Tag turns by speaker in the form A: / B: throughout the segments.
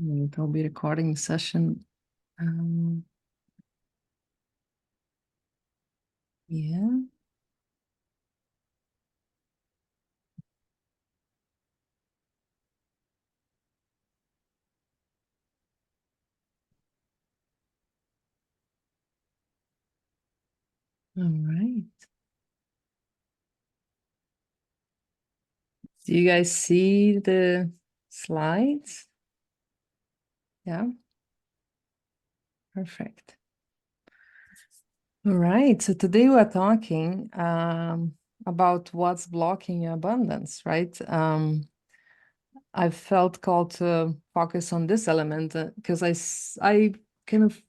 A: I'll be recording the session. Yeah. All right. Do you guys see the slides? Yeah. Perfect. All right. So today we're talking about what's blocking your abundance, right? I felt called to focus on this element because I kind of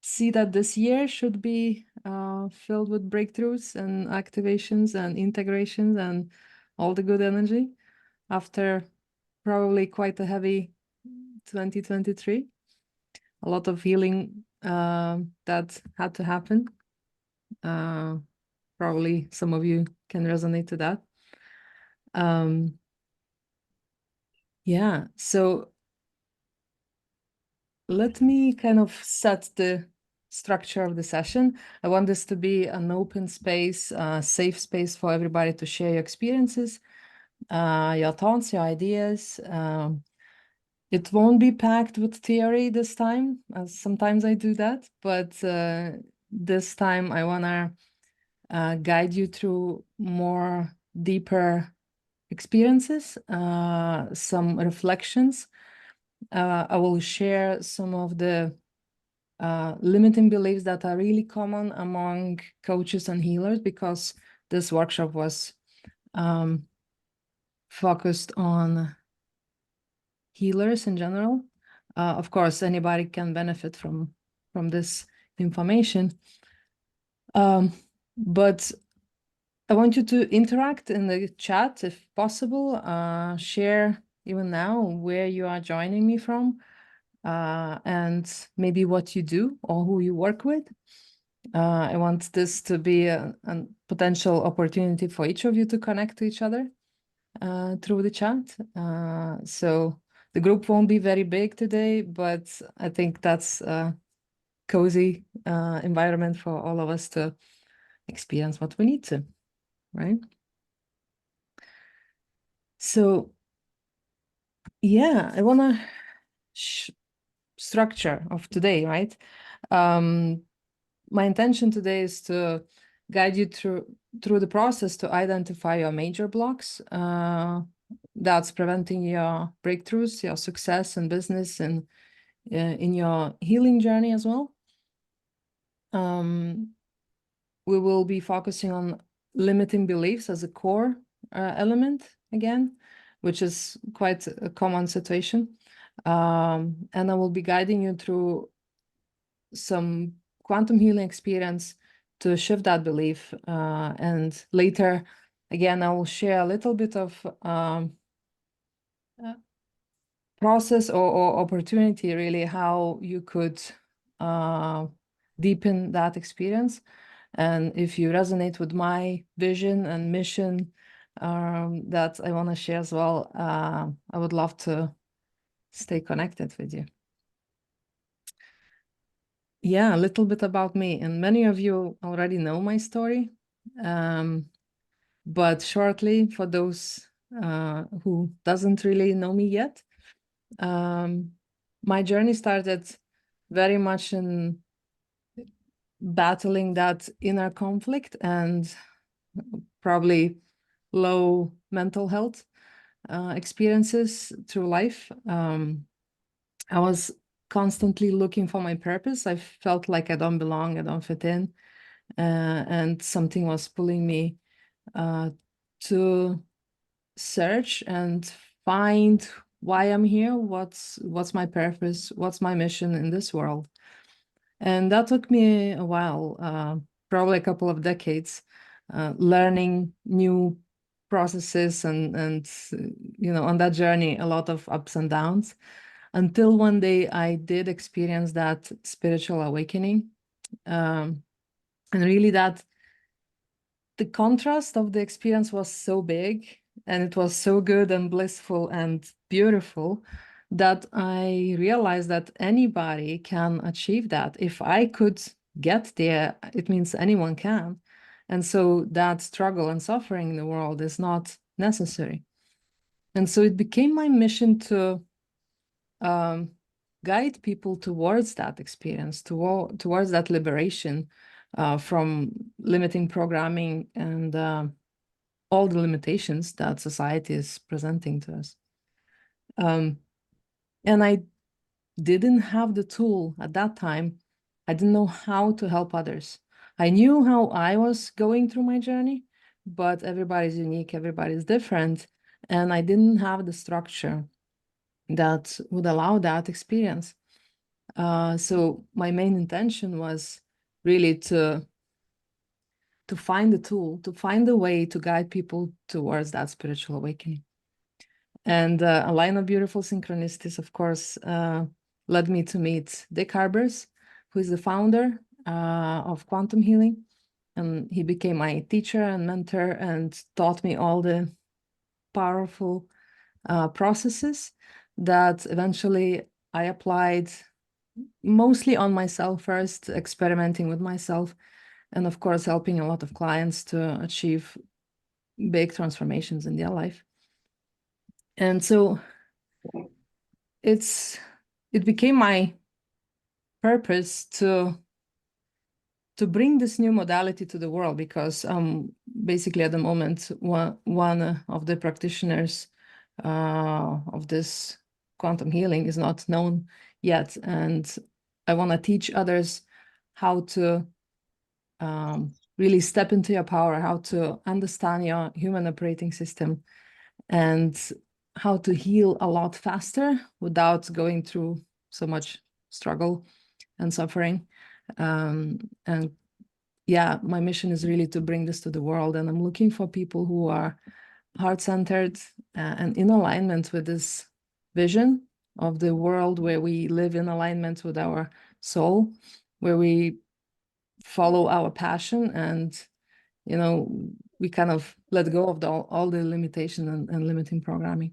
A: see that this year should be filled with breakthroughs and activations and integrations and all the good energy after probably quite a heavy 2023. A lot of healing that had to happen. Probably some of you can resonate to that. Yeah, so let me kind of set the structure of the session. I want this to be an open space, safe space for everybody to share your experiences, your thoughts, your ideas. It won't be packed with theory this time, as sometimes I do that, but this time I want to guide you through more deeper experiences, some reflections. I will share some of the limiting beliefs that are really common among coaches and healers, because this workshop was focused on healers in general. Of course, anybody can benefit from this information. But I want you to interact in the chat if possible. Share even now where you are joining me from, and maybe what you do or who you work with. I want this to be a potential opportunity for each of you to connect to each other through the chat. So the group won't be very big today, but I think that's a cozy environment for all of us to experience what we need to, right? So yeah, I want to structure of today, right? My intention today is to guide you through the process to identify your major blocks that's preventing your breakthroughs, your success in business, and in your healing journey as well. We will be focusing on limiting beliefs as a core element again, which is quite a common situation. And I will be guiding you through some quantum healing experience to shift that belief. And later, again, I will share a little bit of process or opportunity, really, how you could deepen that experience. And if you resonate with my vision and mission that I want to share as well, I would love to stay connected with you. Yeah, a little bit about me. And many of you already know my story. But shortly, for those who doesn't really know me yet, my journey started very much in battling that inner conflict and probably low mental health experiences through life. I was constantly looking for my purpose. I felt like I don't belong, I don't fit in, and something was pulling me to search and find why I'm here, what's my purpose, what's my mission in this world. And that took me a while, probably a couple of decades, learning new processes and on that journey, a lot of ups and downs, until one day I did experience that spiritual awakening. And really that the contrast of the experience was so big, and it was so good and blissful and beautiful, that I realized that anybody can achieve that. If I could get there, it means anyone can. And so that struggle and suffering in the world is not necessary. And so it became my mission to guide people towards that experience, towards that liberation from limiting programming and all the limitations that society is presenting to us. And I didn't have the tool at that time. I didn't know how to help others. I knew how I was going through my journey, but everybody's unique, everybody's different. And I didn't have the structure that would allow that experience. So my main intention was really to find the tool, to find a way to guide people towards that spiritual awakening. And a line of beautiful synchronicities, of course, led me to meet Dick Harbers, who is the founder of quantum healing. And he became my teacher and mentor and taught me all the powerful processes that eventually I applied mostly on myself first, experimenting with myself, and of course, helping a lot of clients to achieve big transformations in their life. And so it became my purpose to bring this new modality to the world, because basically at the moment one of the practitioners of this quantum healing is not known yet, and I want to teach others how to really step into your power, how to understand your human operating system, and how to heal a lot faster without going through so much struggle and suffering. And yeah, my mission is really to bring this to the world. And I'm looking for people who are heart-centered and in alignment with this vision of the world where we live in alignment with our soul, where we follow our passion and, you know, we kind of let go of all the limitation and limiting programming.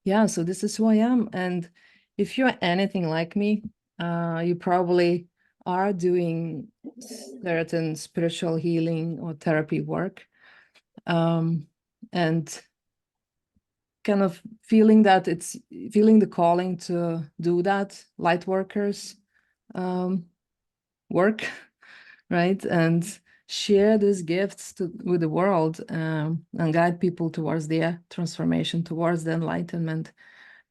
A: Yeah, so this is who I am. And if you're anything like me, you probably are doing certain spiritual healing or therapy work, and kind of feeling the calling to do that light workers work, right? And share these gifts with the world, and guide people towards their transformation, towards the enlightenment,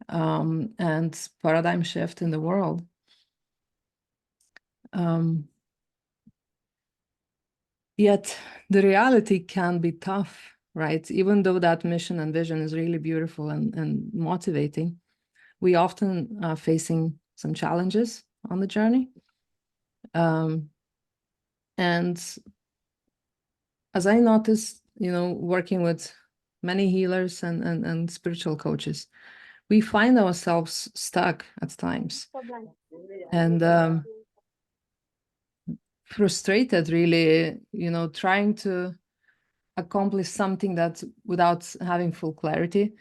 A: and paradigm shift in the world. Yet the reality can be tough, right? Even though that mission and vision is really beautiful and motivating, we often are facing some challenges on the journey. And as I noticed, you know, working with many healers and spiritual coaches, we find ourselves stuck at times and frustrated, really, you know, trying to accomplish something that without having full clarity,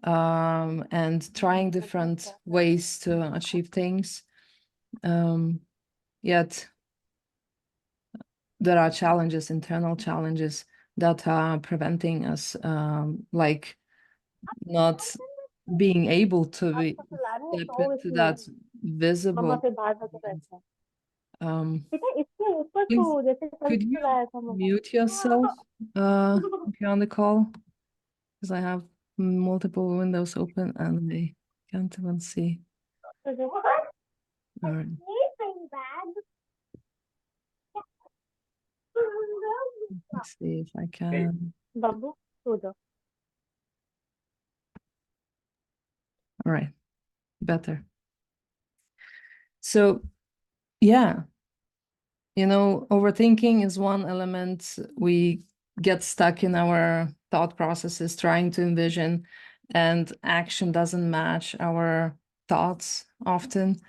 A: and trying different ways to achieve things. Yet there are challenges, internal challenges that are preventing us, like not being able to step into that visible. Please, could you mute yourself if you're on the call? Because I have multiple windows open and I can't even see. All right. Let's see if I can. All right, better. So, yeah, you know, overthinking is one element. We get stuck in our thought processes, trying to envision, and action doesn't match our thoughts often.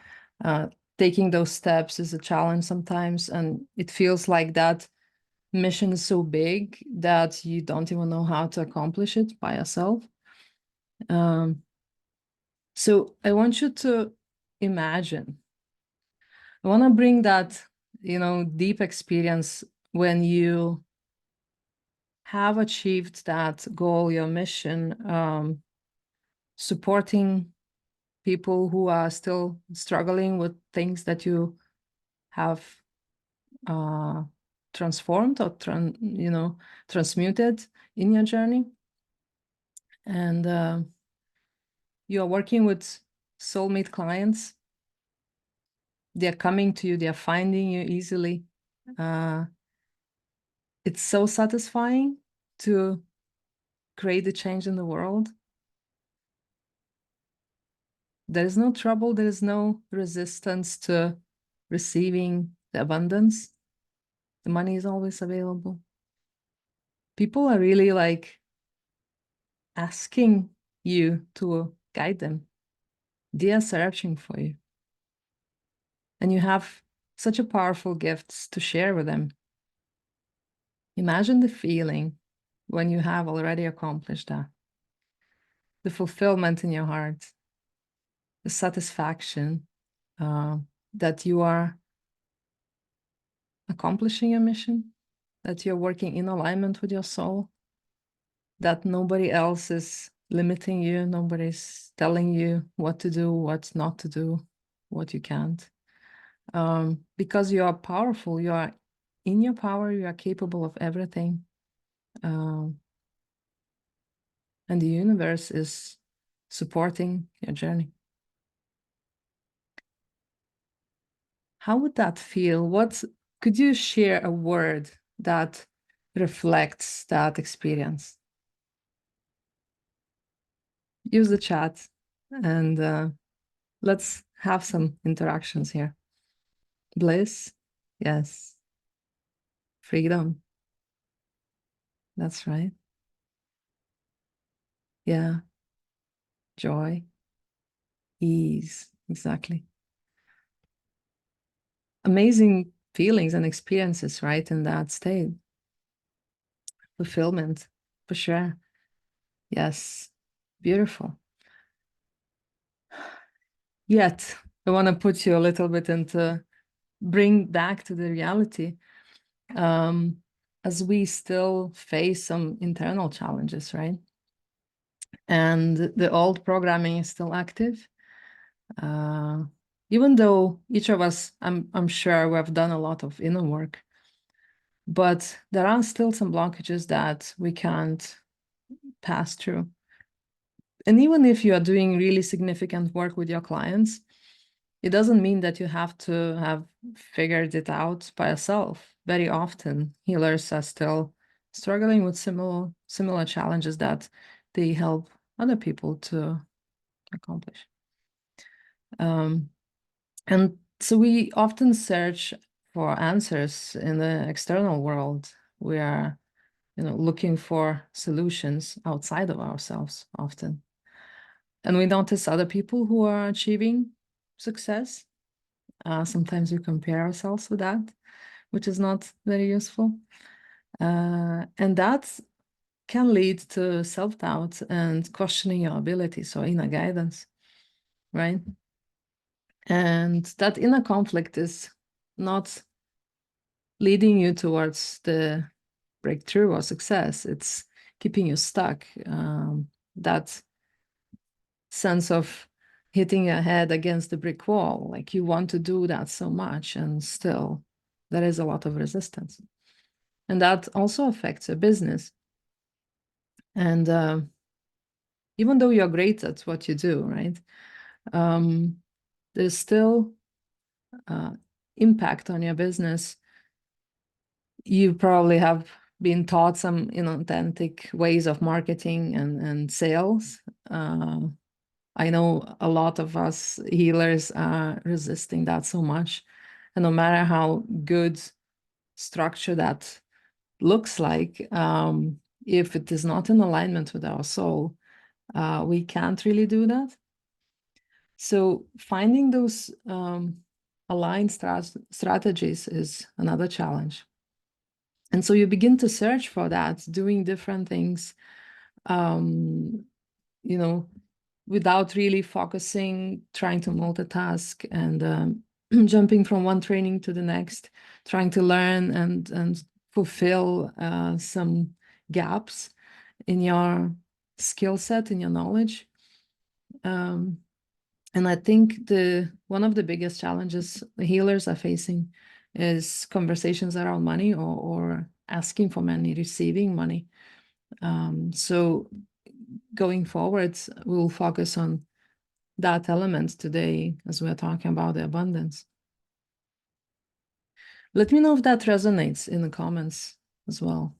A: Taking those steps is a challenge sometimes, and it feels like that mission is so big that you don't even know how to accomplish it by yourself. So I want you to imagine. I want to bring that, deep experience when you have achieved that goal, your mission, supporting people who are still struggling with things that you have transformed or transmuted in your journey. And you are working with soulmate clients. They're coming to you, they're finding you easily. It's so satisfying to create a change in the world. There is no trouble, there is no resistance to receiving the abundance. The money is always available. People are really like asking you to guide them. They are searching for you. And you have such a powerful gifts to share with them. Imagine the feeling when you have already accomplished that. The fulfillment in your heart, the satisfaction that you are accomplishing your mission, that you're working in alignment with your soul, that nobody else is limiting you, nobody's telling you what to do, what not to do, what you can't. Because you are powerful, you are in your power, you are capable of everything. And the universe is supporting your journey. How would that feel? Could you share a word that reflects that experience? Use the chat and let's have some interactions here. Bliss, yes. Freedom, that's right. Yeah. Joy, ease, exactly. Amazing feelings and experiences, right, in that state. Fulfillment, for sure. Yes, beautiful. Yet, I want to put you a little bit into bring back to the reality, as we still face some internal challenges, right? And the old programming is still active. Even though each of us, I'm sure we have done a lot of inner work, but there are still some blockages that we can't pass through. And even if you are doing really significant work with your clients, it doesn't mean that you have to have figured it out by yourself. Very often, healers are still struggling with similar challenges that they help other people to accomplish. And so we often search for answers in the external world. We are, looking for solutions outside of ourselves often. And we notice other people who are achieving success. Sometimes we compare ourselves with that, which is not very useful. And that can lead to self-doubt and questioning your abilities, so inner guidance, right? And that inner conflict is not leading you towards the breakthrough or success. It's keeping you stuck. That sense of hitting your head against the brick wall, like you want to do that so much, and still there is a lot of resistance. And that also affects your business. And even though you're great at what you do, right? There's still impact on your business. You probably have been taught some inauthentic ways of marketing and sales. I know a lot of us healers are resisting that so much. And no matter how good structure that looks like, if it is not in alignment with our soul, we can't really do that. So finding those aligned strategies is another challenge. And so you begin to search for that, doing different things, you know, without really focusing, trying to multitask and jumping from one training to the next, trying to learn and fulfill some gaps in your skill set, in your knowledge. And I think one of the biggest challenges the healers are facing is conversations around money or asking for money, receiving money. So going forwards, we'll focus on that element today as we're talking about the abundance. Let me know if that resonates in the comments as well.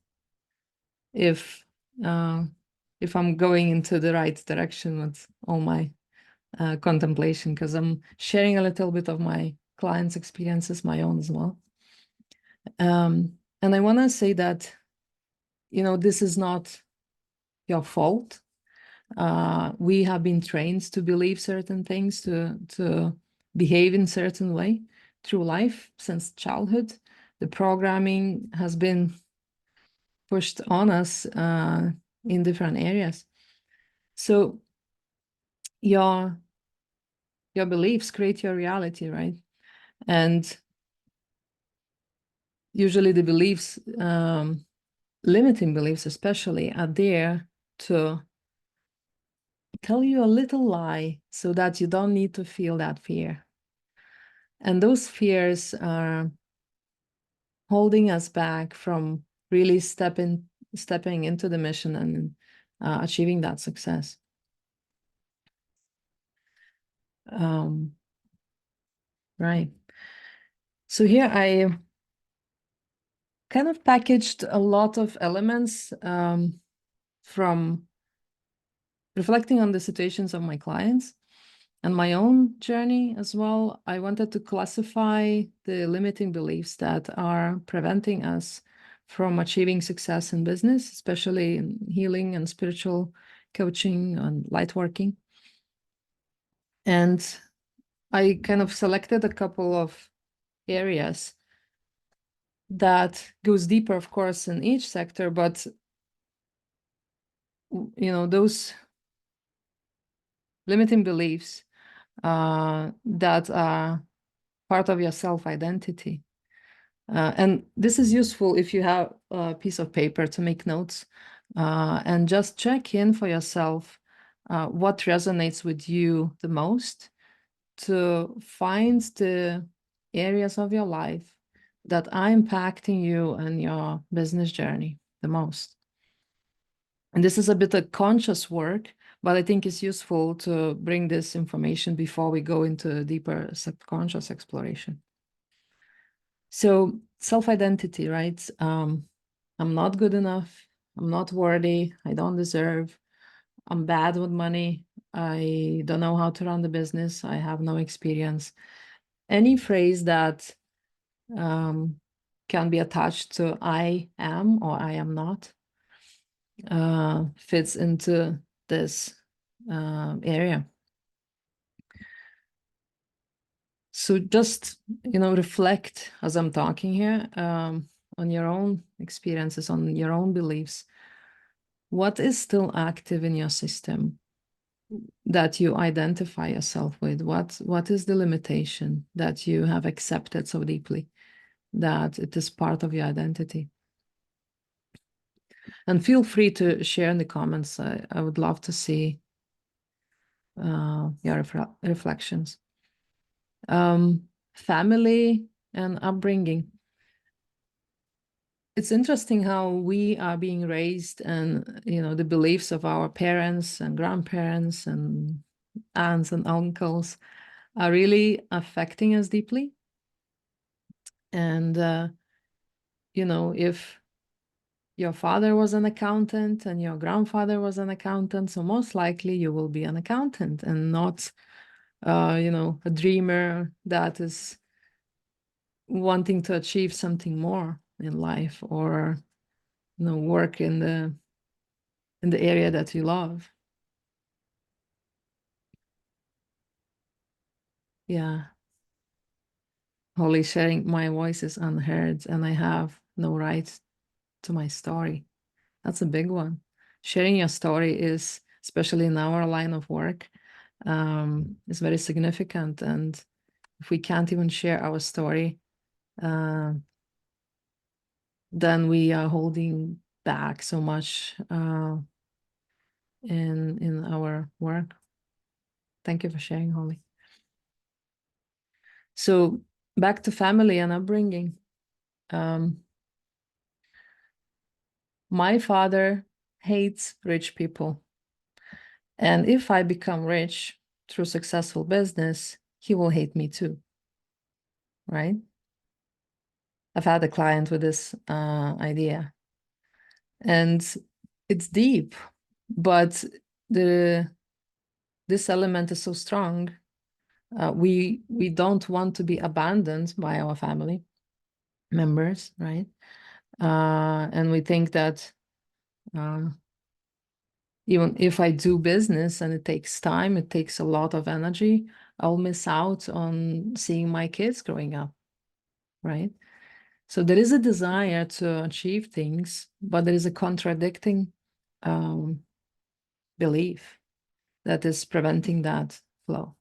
A: If I'm going into the right direction with all my contemplation, because I'm sharing a little bit of my clients' experiences, my own as well. And I want to say that, this is not your fault. We have been trained to believe certain things, to behave in certain way through life since childhood. The programming has been pushed on us in different areas. So your beliefs create your reality, right? And usually the beliefs, limiting beliefs especially, are there to tell you a little lie so that you don't need to feel that fear. And those fears are holding us back from really stepping into the mission and achieving that success. Right. So here I kind of packaged a lot of elements from reflecting on the situations of my clients and my own journey as well. I wanted to classify the limiting beliefs that are preventing us from achieving success in business, especially in healing and spiritual coaching and light working. And I kind of selected a couple of areas that goes deeper, of course, in each sector, but those limiting beliefs that are part of your self-identity. And this is useful if you have a piece of paper to make notes and just check in for yourself what resonates with you the most, to find the areas of your life that are impacting you and your business journey the most. And this is a bit of conscious work, but I think it's useful to bring this information before we go into deeper subconscious exploration. So self-identity, right? I'm not good enough. I'm not worthy. I don't deserve. I'm bad with money. I don't know how to run the business. I have no experience. Any phrase that can be attached to I am or I am not fits into this area. So just, reflect as I'm talking here on your own experiences, on your own beliefs. What is still active in your system that you identify yourself with? What is the limitation that you have accepted so deeply that it is part of your identity? And feel free to share in the comments. I would love to see your reflections. Family and upbringing. It's interesting how we are being raised, and the beliefs of our parents and grandparents and aunts and uncles are really affecting us deeply. And if your father was an accountant and your grandfather was an accountant, so most likely you will be an accountant and not a dreamer that is wanting to achieve something more in life, or work in the area that you love. Yeah. Holy, sharing my voice is unheard and I have no right to my story. That's a big one. Sharing your story is especially in our line of work, is very significant. And if we can't even share our story, then we are holding back so much in our work. Thank you for sharing, Holly. So back to family and upbringing. My father hates rich people. And if I become rich through successful business, he will hate me too, right? I've had a client with this idea. And it's deep, but this element is so strong. We don't want to be abandoned by our family members, right? And we think that even if I do business and it takes time, it takes a lot of energy, I'll miss out on seeing my kids growing up, right? So there is a desire to achieve things, but there is a contradicting belief that is preventing that flow.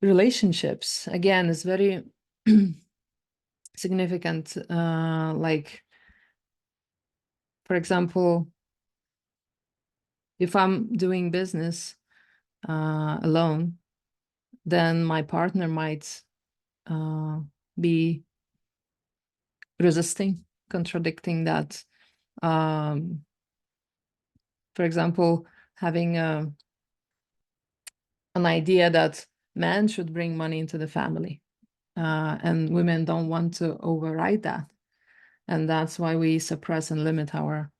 A: Relationships, again, is very significant. Like, for example, if I'm doing business alone, then my partner might be resisting, contradicting that. For example, having an idea that men should bring money into the family, and women don't want to override that. And that's why we suppress and limit our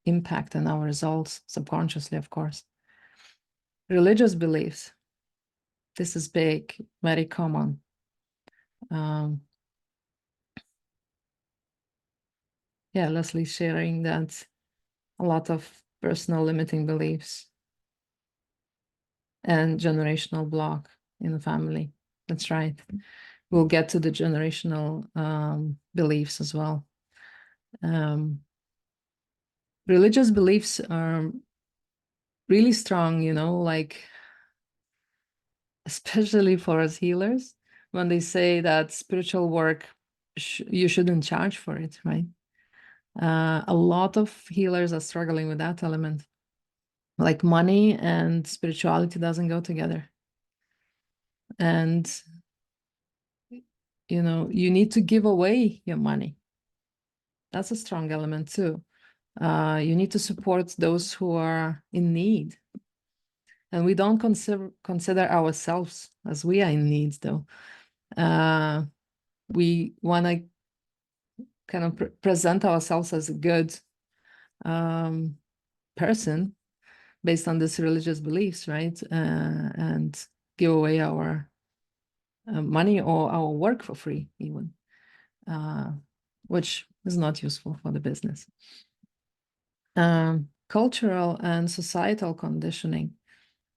A: impact and our results subconsciously, of course. Religious beliefs. This is big, very common. Yeah, Leslie sharing that a lot of personal limiting beliefs and generational block in the family. That's right. We'll get to the generational beliefs as well. Religious beliefs are really strong, you know, like especially for us healers, when they say that spiritual work, you shouldn't charge for it, right? A lot of healers are struggling with that element. Like money and spirituality doesn't go together. And, you know, you need to give away your money. That's a strong element too. You need to support those who are in need. And we don't consider ourselves as we are in need, though. We want to kind of present ourselves as a good person based on these religious beliefs, right? And give away our money or our work for free, even, which is not useful for the business. Cultural and societal conditioning.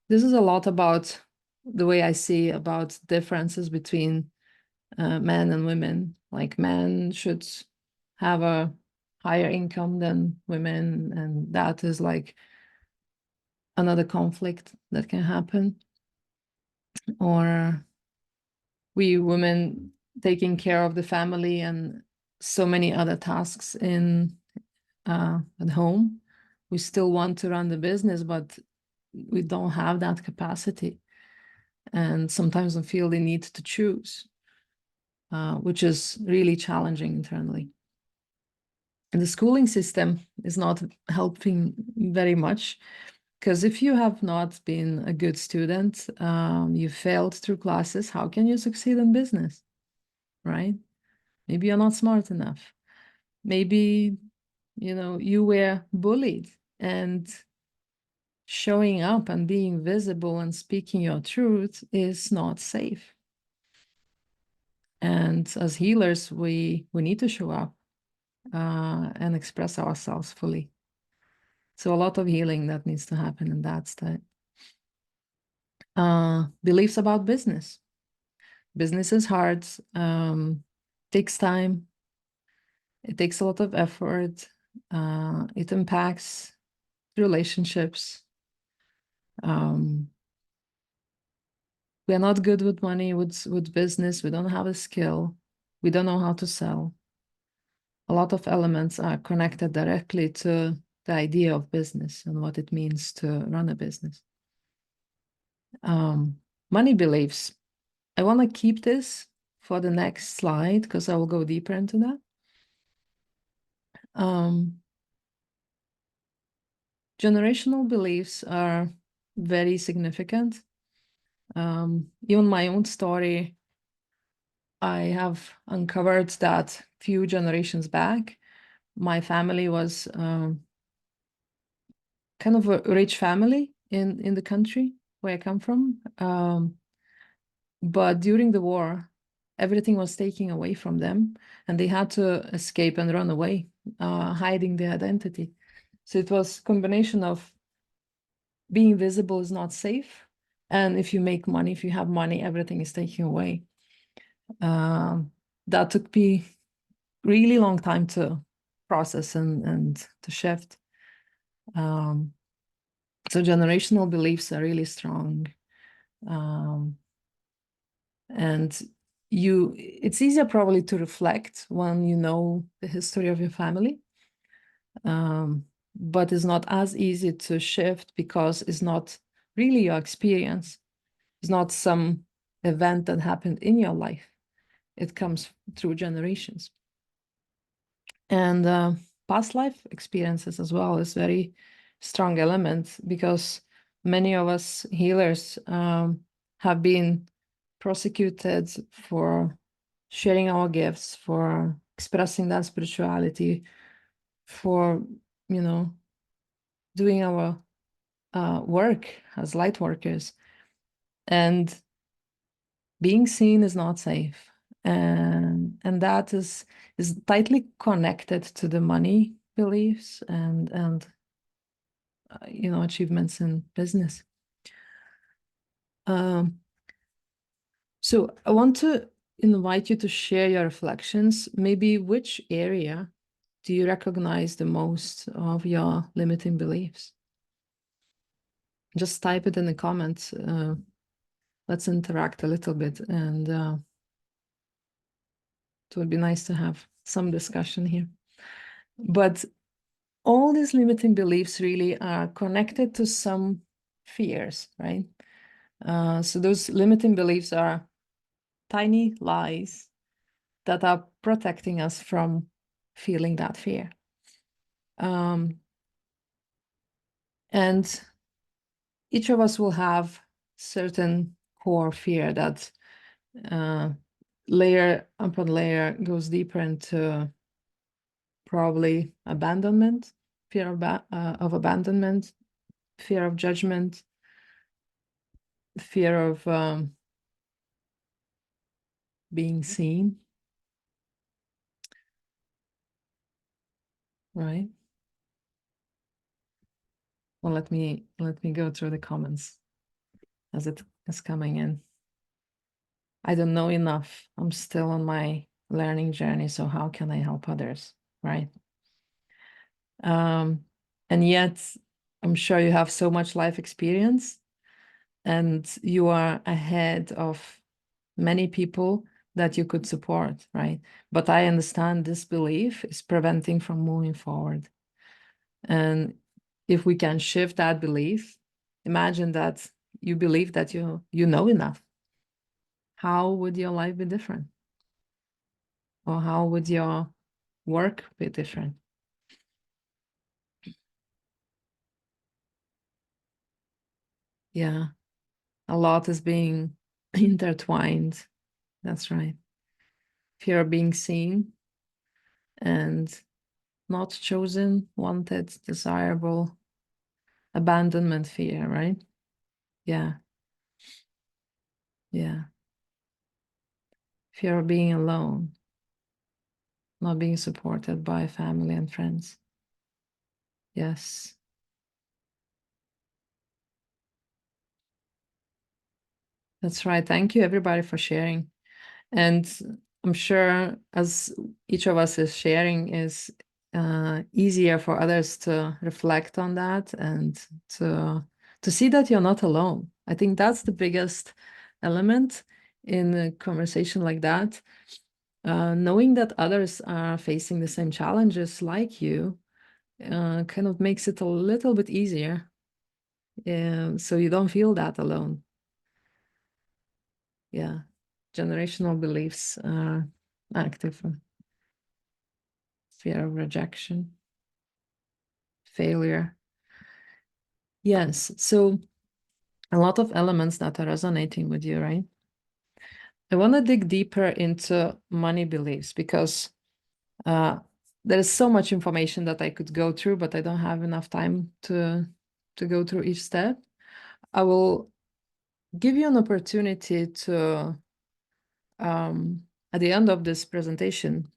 A: This is a lot about the way I see about differences between men and women. Like men should have a higher income than women, and that is like another conflict that can happen. Or we women taking care of the family and so many other tasks in at home. We still want to run the business, but we don't have that capacity. And sometimes we feel the need to choose, which is really challenging internally. And the schooling system is not helping very much, because if you have not been a good student, you failed through classes, how can you succeed in business, right? Maybe you're not smart enough. Maybe, you know, you were bullied, and showing up and being visible and speaking your truth is not safe. And as healers, we need to show up and express ourselves fully. So a lot of healing that needs to happen in that state. Beliefs about business. Business is hard, takes time, it takes a lot of effort. It impacts relationships. We are not good with money, with business. We don't have a skill. We don't know how to sell. A lot of elements are connected directly to the idea of business and what it means to run a business. Money beliefs. I want to keep this for the next slide because I will go deeper into that. Generational beliefs are very significant. Even my own story, I have uncovered that few generations back, my family was kind of a rich family in the country where I come from. But during the war, everything was taken away from them and they had to escape and run away, hiding their identity. So it was a combination of being visible is not safe. And if you make money, if you have money, everything is taken away. That took me really long time to process and to shift. So generational beliefs are really strong. And it's easier probably to reflect when you know the history of your family. But it's not as easy to shift because it's not really your experience. It's not some event that happened in your life. It comes through generations. And past life experiences as well is very strong element because many of us healers have been prosecuted for sharing our gifts, for expressing that spirituality, for, doing our work as light workers. And being seen is not safe. And that is tightly connected to the money beliefs and achievements in business. So I want to invite you to share your reflections. Maybe which area do you recognize the most of your limiting beliefs? Just type it in the comments. Let's interact a little bit, and it would be nice to have some discussion here. But all these limiting beliefs really are connected to some fears, right? So those limiting beliefs are tiny lies that are protecting us from feeling that fear. And each of us will have certain core fear that layer upon layer goes deeper into probably abandonment, fear of abandonment, fear of judgment, fear of being seen, right? Well, let me go through the comments as it is coming in. I don't know enough. I'm still on my learning journey, so how can I help others, right? And yet, I'm sure you have so much life experience and you are ahead of many people that you could support, right? But I understand this belief is preventing from moving forward. And if we can shift that belief, imagine that you believe that you know enough. How would your life be different? Or how would your work be different? Yeah, a lot is being intertwined. That's right. Fear of being seen and not chosen, wanted, desirable, abandonment fear, right? Yeah. Yeah. Fear of being alone, not being supported by family and friends. Yes. That's right. Thank you, everybody, for sharing. And I'm sure as each of us is sharing is easier for others to reflect on that and to see that you're not alone. I think that's the biggest element in a conversation like that. Knowing that others are facing the same challenges like you kind of makes it a little bit easier. So you don't feel that alone. Yeah. Generational beliefs are active. Fear of rejection, failure. Yes. So a lot of elements that are resonating with you, right? I want to dig deeper into money beliefs because there's so much information that I could go through, but I don't have enough time to go through each step. I will give you an opportunity to, at the end of this presentation,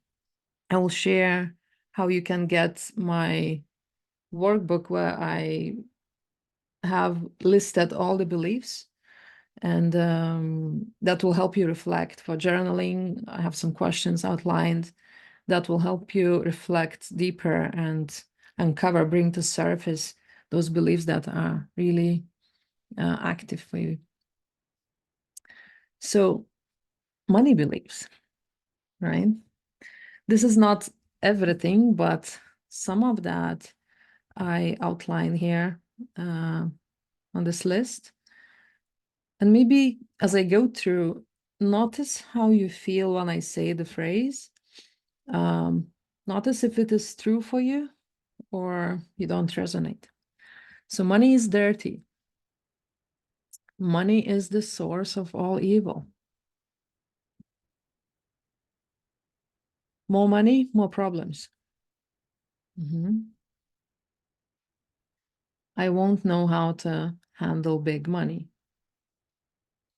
A: I will share how you can get my workbook where I have listed all the beliefs, and that will help you reflect. For journaling, I have some questions outlined that will help you reflect deeper and uncover, bring to surface those beliefs that are really active for you. So, money beliefs, right? This is not everything, but some of that I outline here on this list. And maybe as I go through, notice how you feel when I say the phrase. Notice if it is true for you or you don't resonate. So money is dirty. Money is the source of all evil. More money, more problems. I won't know how to handle big money,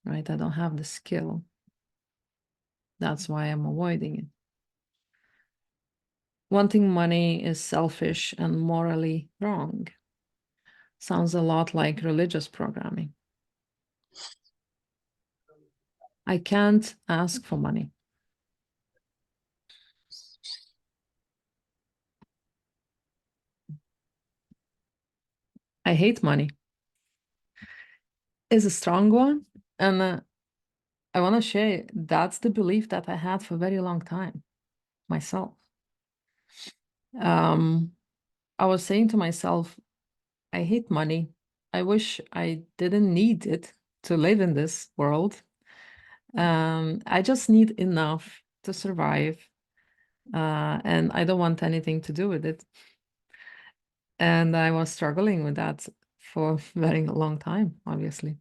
A: right? I don't have the skill. That's why I'm avoiding it. Wanting money is selfish and morally wrong. Sounds a lot like religious programming. I can't ask for money. I hate money. Is a strong one. And I want to share that's the belief that I had for a very long time myself. I was saying to myself, I hate money. I wish I didn't need it to live in this world. I just need enough to survive. And I don't want anything to do with it. And I was struggling with that for a very long time, obviously.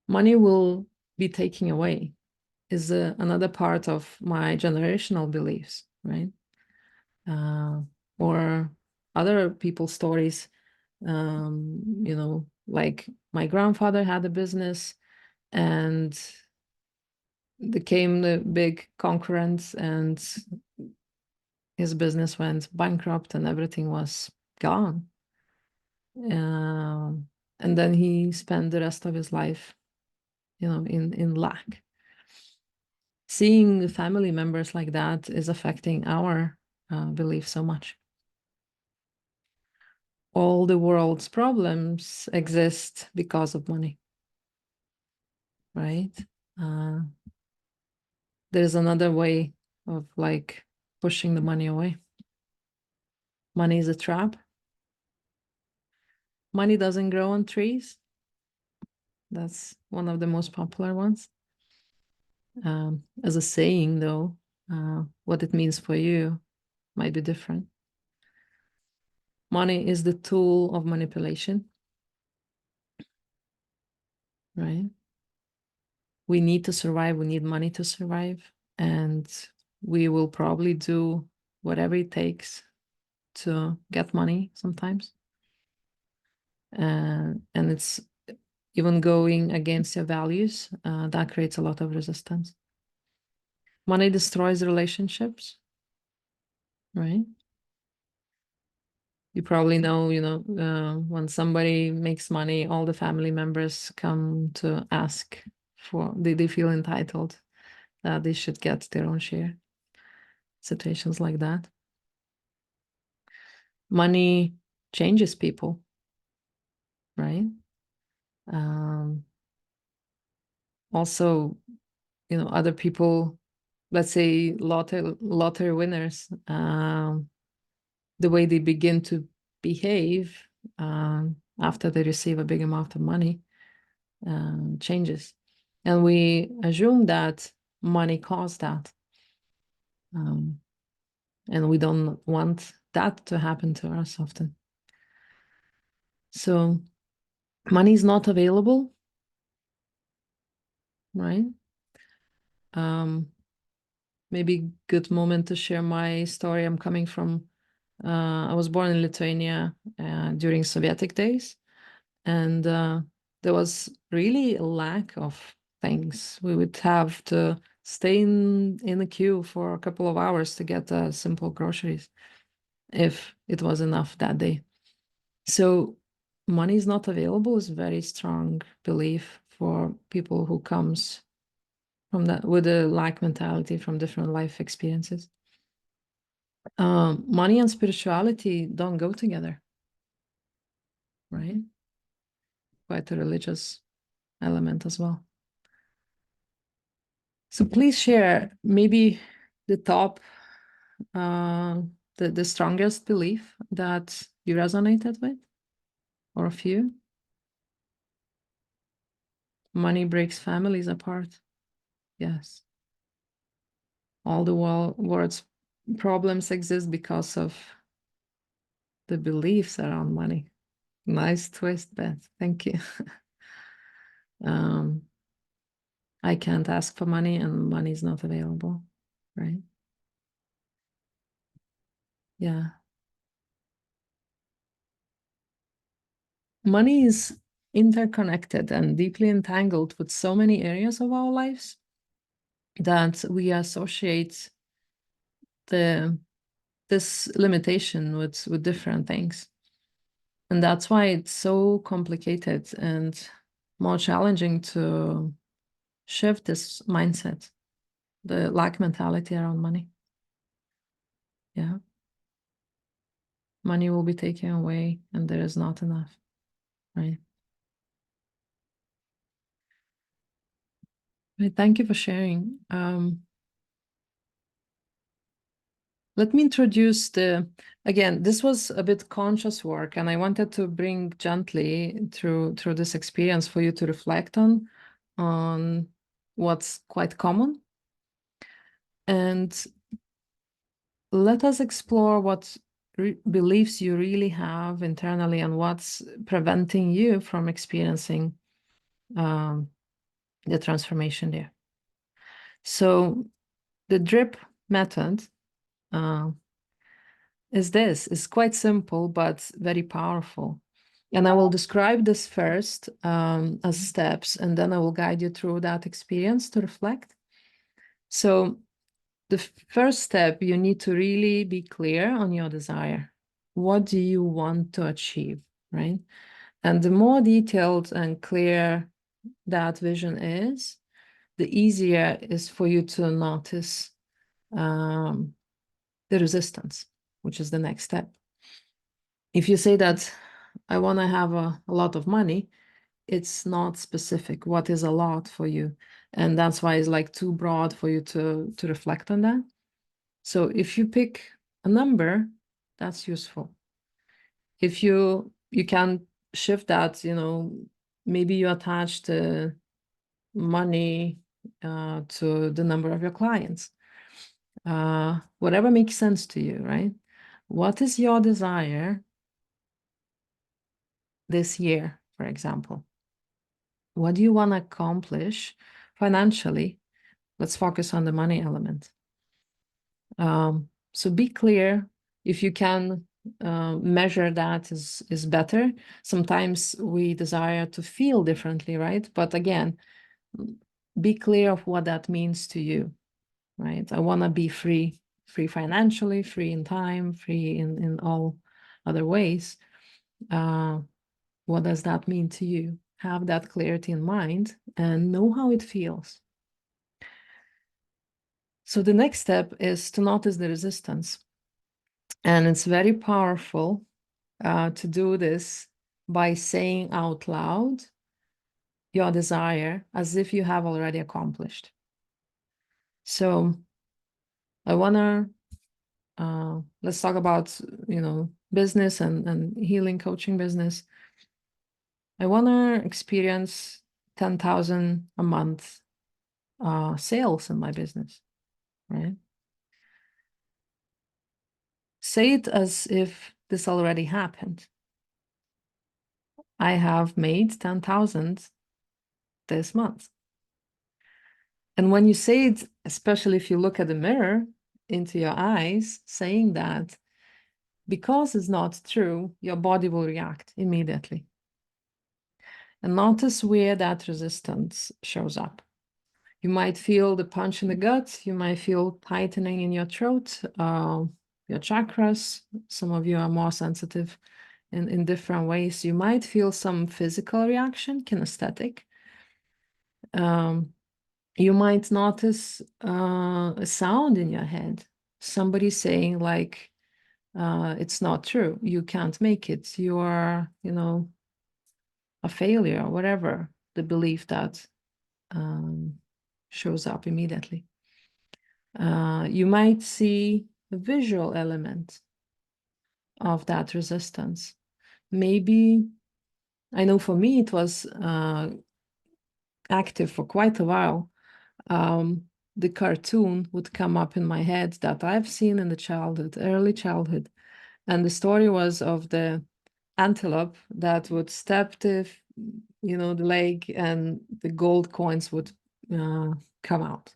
A: Money will be taken away is another part of my generational beliefs, right? Or other people's stories. Like my grandfather had a business and became the big concurrent, and his business went bankrupt and everything was gone. And then he spent the rest of his life, in lack. Seeing family members like that is affecting our belief so much. All the world's problems exist because of money, right? There's another way of like pushing the money away. Money is a trap. Money doesn't grow on trees. That's one of the most popular ones. As a saying, though, what it means for you might be different. Money is the tool of manipulation, right? We need to survive. We need money to survive. And we will probably do whatever it takes to get money sometimes. And it's even going against your values, that creates a lot of resistance. Money destroys relationships, right? You probably know, when somebody makes money, all the family members come to ask for, they feel entitled that they should get their own share. situations like that. Money changes people, right? Also, other people, let's say lottery winners, the way they begin to behave after they receive a big amount of money changes. And we assume that money caused that. And we don't want that to happen to us often. So money is not available, right? Maybe good moment to share my story. I'm coming from, I was born in Lithuania during Soviet days, and there was really a lack of things. We would have to stay in a queue for a couple of hours to get simple groceries, if it was enough that day. So money is not available is a very strong belief for people who comes from that with a lack mentality from different life experiences. Money and spirituality don't go together, right? Quite a religious element as well. So please share maybe the top, the strongest belief that you resonated with, or a few. Money breaks families apart. Yes. All the world's problems exist because of the beliefs around money. Nice twist, Beth. Thank you. I can't ask for money and money is not available, right? Yeah. Money is interconnected and deeply entangled with so many areas of our lives that we associate this limitation with different things. And that's why it's so complicated and more challenging to shift this mindset, the lack mentality around money. Yeah. Money will be taken away and there is not enough, right? Thank you for sharing. Let me introduce again, this was a bit conscious work, and I wanted to bring gently through this experience for you to reflect on what's quite common. And let us explore what beliefs you really have internally and what's preventing you from experiencing the transformation there. So the drip method is quite simple, but very powerful. And I will describe this first as steps, and then I will guide you through that experience to reflect. So the first step, you need to really be clear on your desire. What do you want to achieve, right? And the more detailed and clear that vision is, the easier it is for you to notice the resistance, which is the next step. If you say that I want to have a lot of money, it's not specific. What is a lot for you? And that's why it's like too broad for you to reflect on that. So if you pick a number, that's useful. If you can shift that, maybe you attach the money to the number of your clients. Whatever makes sense to you, right? What is your desire this year, for example? What do you want to accomplish financially? Let's focus on the money element. So be clear. If you can measure that is better. Sometimes we desire to feel differently, right? But again, be clear of what that means to you, right? I want to be free financially, free in time, free in all other ways. What does that mean to you? Have that clarity in mind and know how it feels. So the next step is to notice the resistance. And it's very powerful to do this by saying out loud your desire as if you have already accomplished. So I want to, let's talk about, business and healing coaching business. I want to experience 10,000 a month sales in my business, right? Say it as if this already happened. I have made 10,000 this month. And when you say it, especially if you look at the mirror into your eyes, saying that, because it's not true, your body will react immediately. And notice where that resistance shows up. You might feel the punch in the gut. You might feel tightening in your throat, your chakras. Some of you are more sensitive in different ways. You might feel some physical reaction, kinesthetic. You might notice a sound in your head. Somebody saying like, it's not true. You can't make it. You are, a failure, or whatever the belief that shows up immediately. You might see a visual element of that resistance. Maybe, I know for me, it was active for quite a while. The cartoon would come up in my head that I've seen in the childhood, early childhood. And the story was of the antelope that would step the leg, and the gold coins would come out.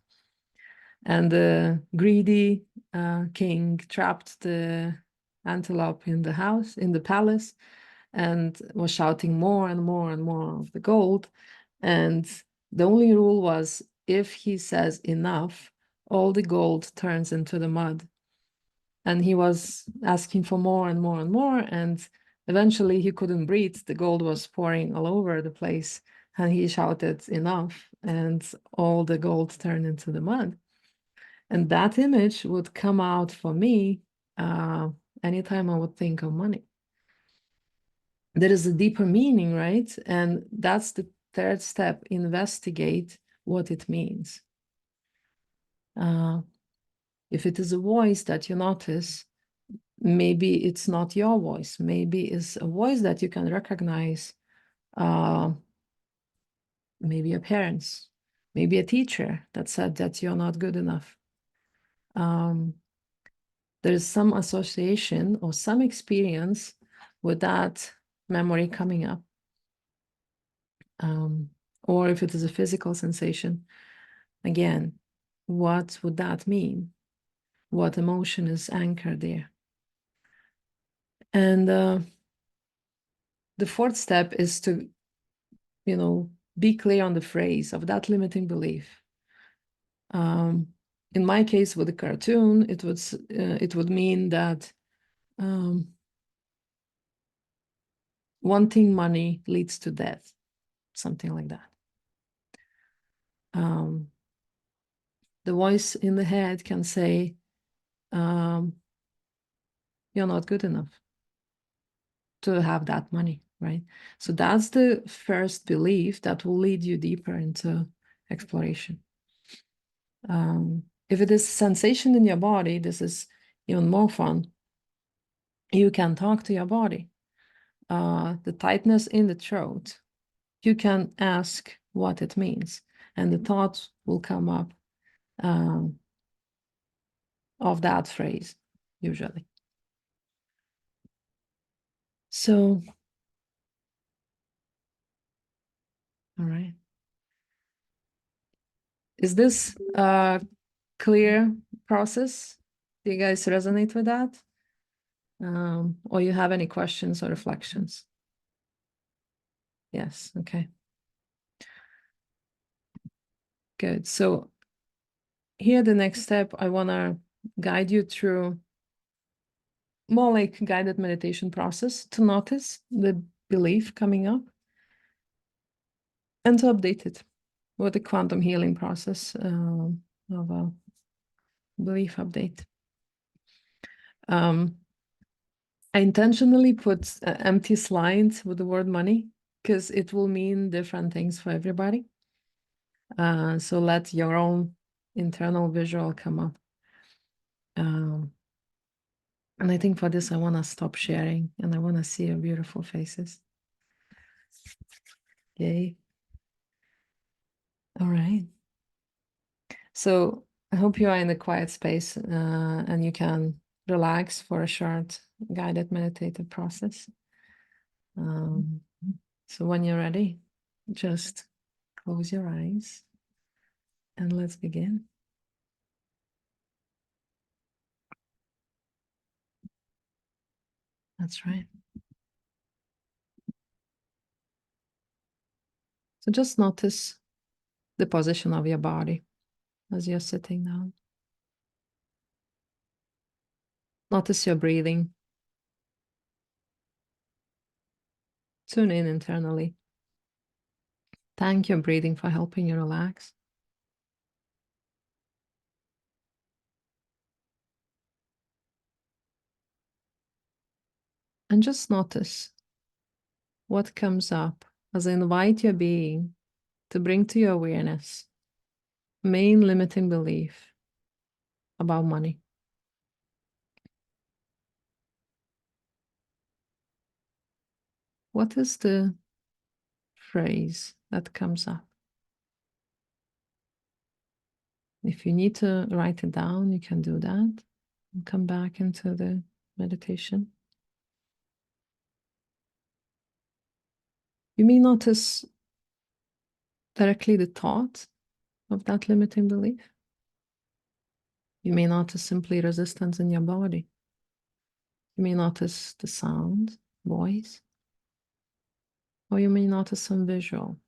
A: And the greedy king trapped the antelope in the house, in the palace, and was shouting more and more and more of the gold. And the only rule was, if he says enough, all the gold turns into the mud. And he was asking for more and more and more, and eventually he couldn't breathe. The gold was pouring all over the place, and he shouted enough, and all the gold turned into the mud. And that image would come out for me anytime I would think of money. There is a deeper meaning, right? And that's the third step: investigate what it means. If it is a voice that you notice, maybe it's not your voice. Maybe it's a voice that you can recognize. Maybe a parent's, maybe a teacher that said that you're not good enough. There's some association or some experience with that memory coming up. Or if it is a physical sensation, again, what would that mean? What emotion is anchored there? And the fourth step is to, be clear on the phrase of that limiting belief. In my case with the cartoon, it would mean that wanting money leads to death, something like that. The voice in the head can say, you're not good enough to have that money, right? So that's the first belief that will lead you deeper into exploration. If it is sensation in your body, this is even more fun. You can talk to your body. The tightness in the throat, you can ask what it means, and the thoughts will come up of that phrase, usually. So, all right. Is this a clear process? Do you guys resonate with that? Or you have any questions or reflections? Yes, okay. Good. So here, the next step, I want to guide you through more like guided meditation process to notice the belief coming up and to update it with the quantum healing process of belief update. I intentionally put empty slides with the word money because it will mean different things for everybody. So let your own internal visual come up. And I think for this, I want to stop sharing and I want to see your beautiful faces. Yay. All right. So I hope you are in a quiet space and you can relax for a short guided meditative process. So when you're ready, just close your eyes and let's begin. That's right. So just notice the position of your body as you're sitting down. Notice your breathing. Tune in internally. Thank your breathing for helping you relax. And just notice what comes up as I invite your being to bring to your awareness main limiting belief about money. What is the phrase that comes up? If you need to write it down, you can do that and come back into the meditation. You may notice directly the thought of that limiting belief. You may notice simply resistance in your body. You may notice the sound, voice, or you may notice some visual.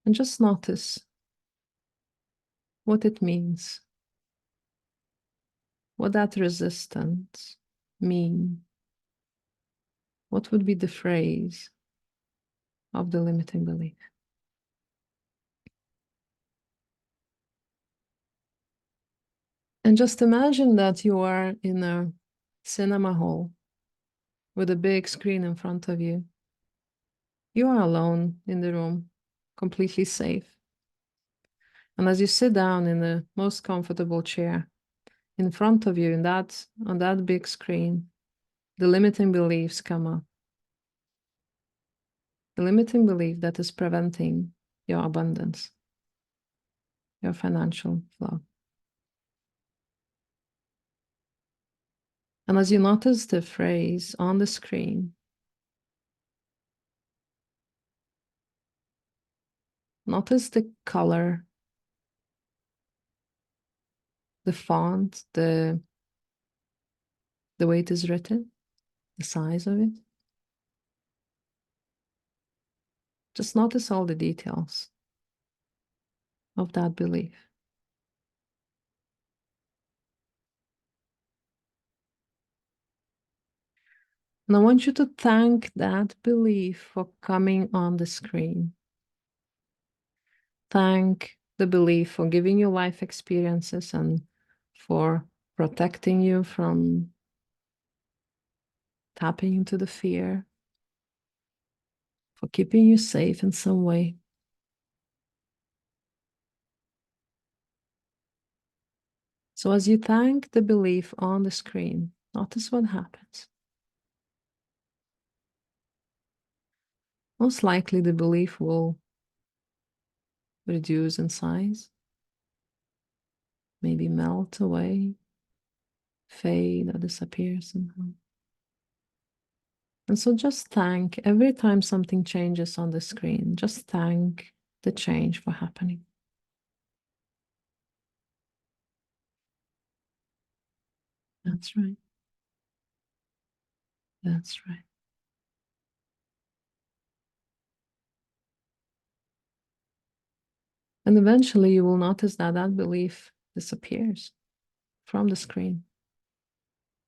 A: And just notice what it means, what that resistance means. What would be the phrase of the limiting belief? And just imagine that you are in a cinema hall with a big screen in front of you. You are alone in the room, completely safe. And as you sit down in the most comfortable chair, in front of you, on that big screen, the limiting beliefs come up. The limiting belief that is preventing your abundance, your financial flow. And as you notice the phrase on the screen, notice the color, the font, the way it is written, the size of it. Just notice all the details of that belief. And I want you to thank that belief for coming on the screen. Thank the belief for giving you life experiences and for protecting you from tapping into the fear, for keeping you safe in some way. So as you thank the belief on the screen, notice what happens. Most likely the belief will reduce in size, maybe melt away, fade or disappear somehow. And so just thank every time something changes on the screen, just thank the change for happening. That's right. That's right. And eventually you will notice that that belief disappears from the screen.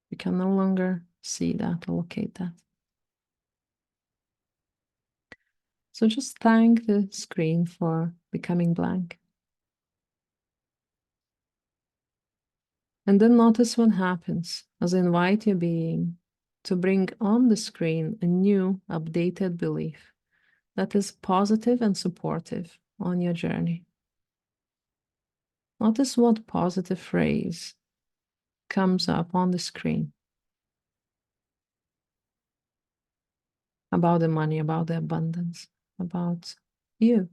A: You can no longer see that or locate that. So just thank the screen for becoming blank. And then notice what happens as I invite your being to bring on the screen a new, updated belief that is positive and supportive on your journey. Notice what positive phrase comes up on the screen about the money, about the abundance, about you.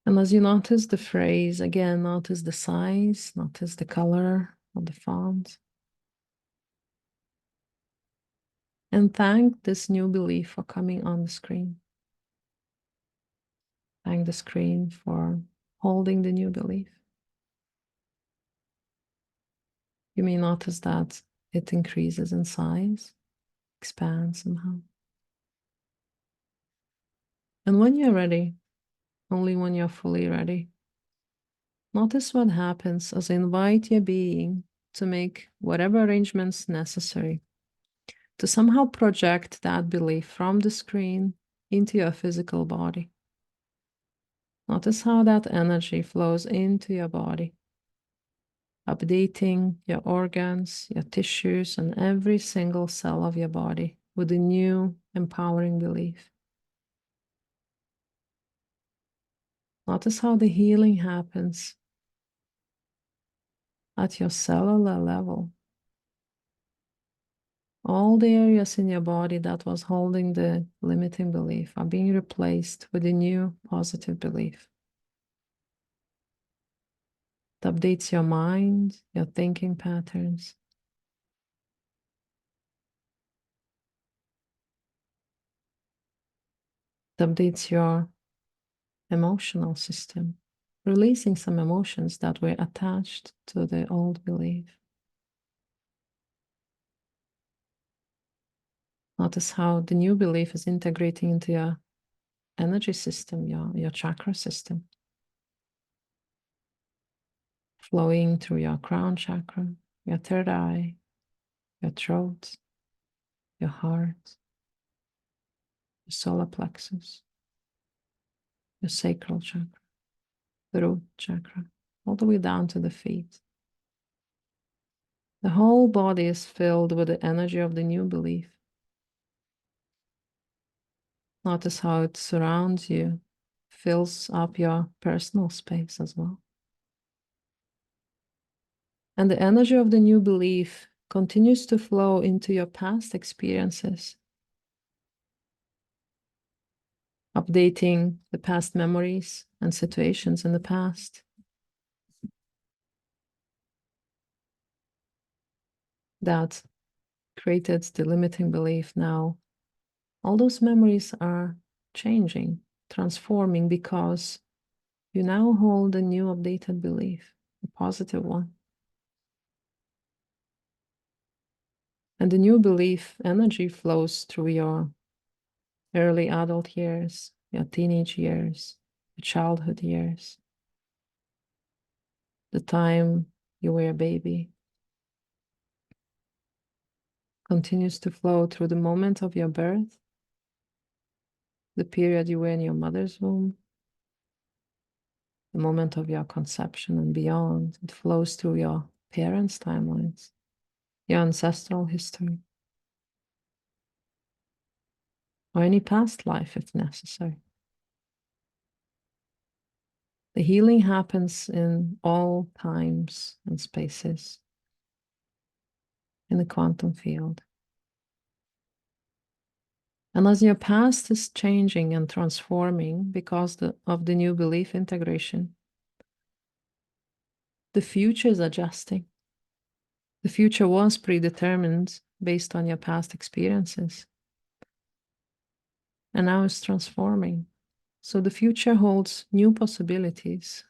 A: And as you notice the phrase, again, notice the size, notice the color of the font. And thank this new belief for coming on the screen. Thank the screen for holding the new belief. You may notice that it increases in size, expands somehow. And when you're ready, only when you're fully ready, notice what happens as I invite your being to make whatever arrangements necessary to somehow project that belief from the screen into your physical body. Notice how that energy flows into your body, updating your organs, your tissues, and every single cell of your body with a new empowering belief. Notice how the healing happens at your cellular level. All the areas in your body that was holding the limiting belief are being replaced with a new positive belief. It updates your mind, your thinking patterns. It updates your emotional system, releasing some emotions that were attached to the old belief. Notice how the new belief is integrating into your energy system, your chakra system, flowing through your crown chakra, your third eye, your throat, your heart, your solar plexus, your sacral chakra, the root chakra, all the way down to the feet. The whole body is filled with the energy of the new belief. Notice how it surrounds you, fills up your personal space as well. And the energy of the new belief continues to flow into your past experiences, updating the past memories and situations in the past that created the limiting belief. Now, all those memories are changing, transforming, because you now hold a new updated belief, a positive one. And the new belief energy flows through your early adult years, your teenage years, your childhood years, the time you were a baby, continues to flow through the moment of your birth, the period you were in your mother's womb, the moment of your conception and beyond. It flows through your parents' timelines, your ancestral history, or any past life if necessary. The healing happens in all times and spaces in the quantum field. And as your past is changing and transforming because of the new belief integration, the future is adjusting. The future was predetermined based on your past experiences, and now it's transforming. So the future holds new possibilities,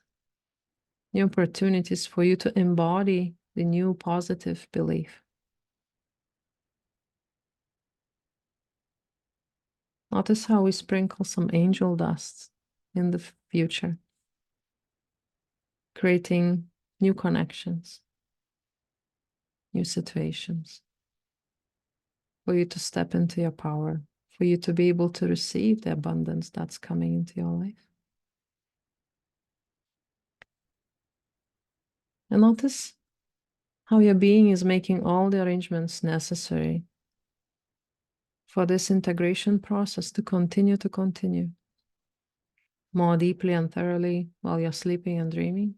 A: new opportunities for you to embody the new positive belief. Notice how we sprinkle some angel dust in the future, creating new connections, new situations. for you to step into your power, for you to be able to receive the abundance that's coming into your life. And notice how your being is making all the arrangements necessary for this integration process to continue more deeply and thoroughly while you're sleeping and dreaming,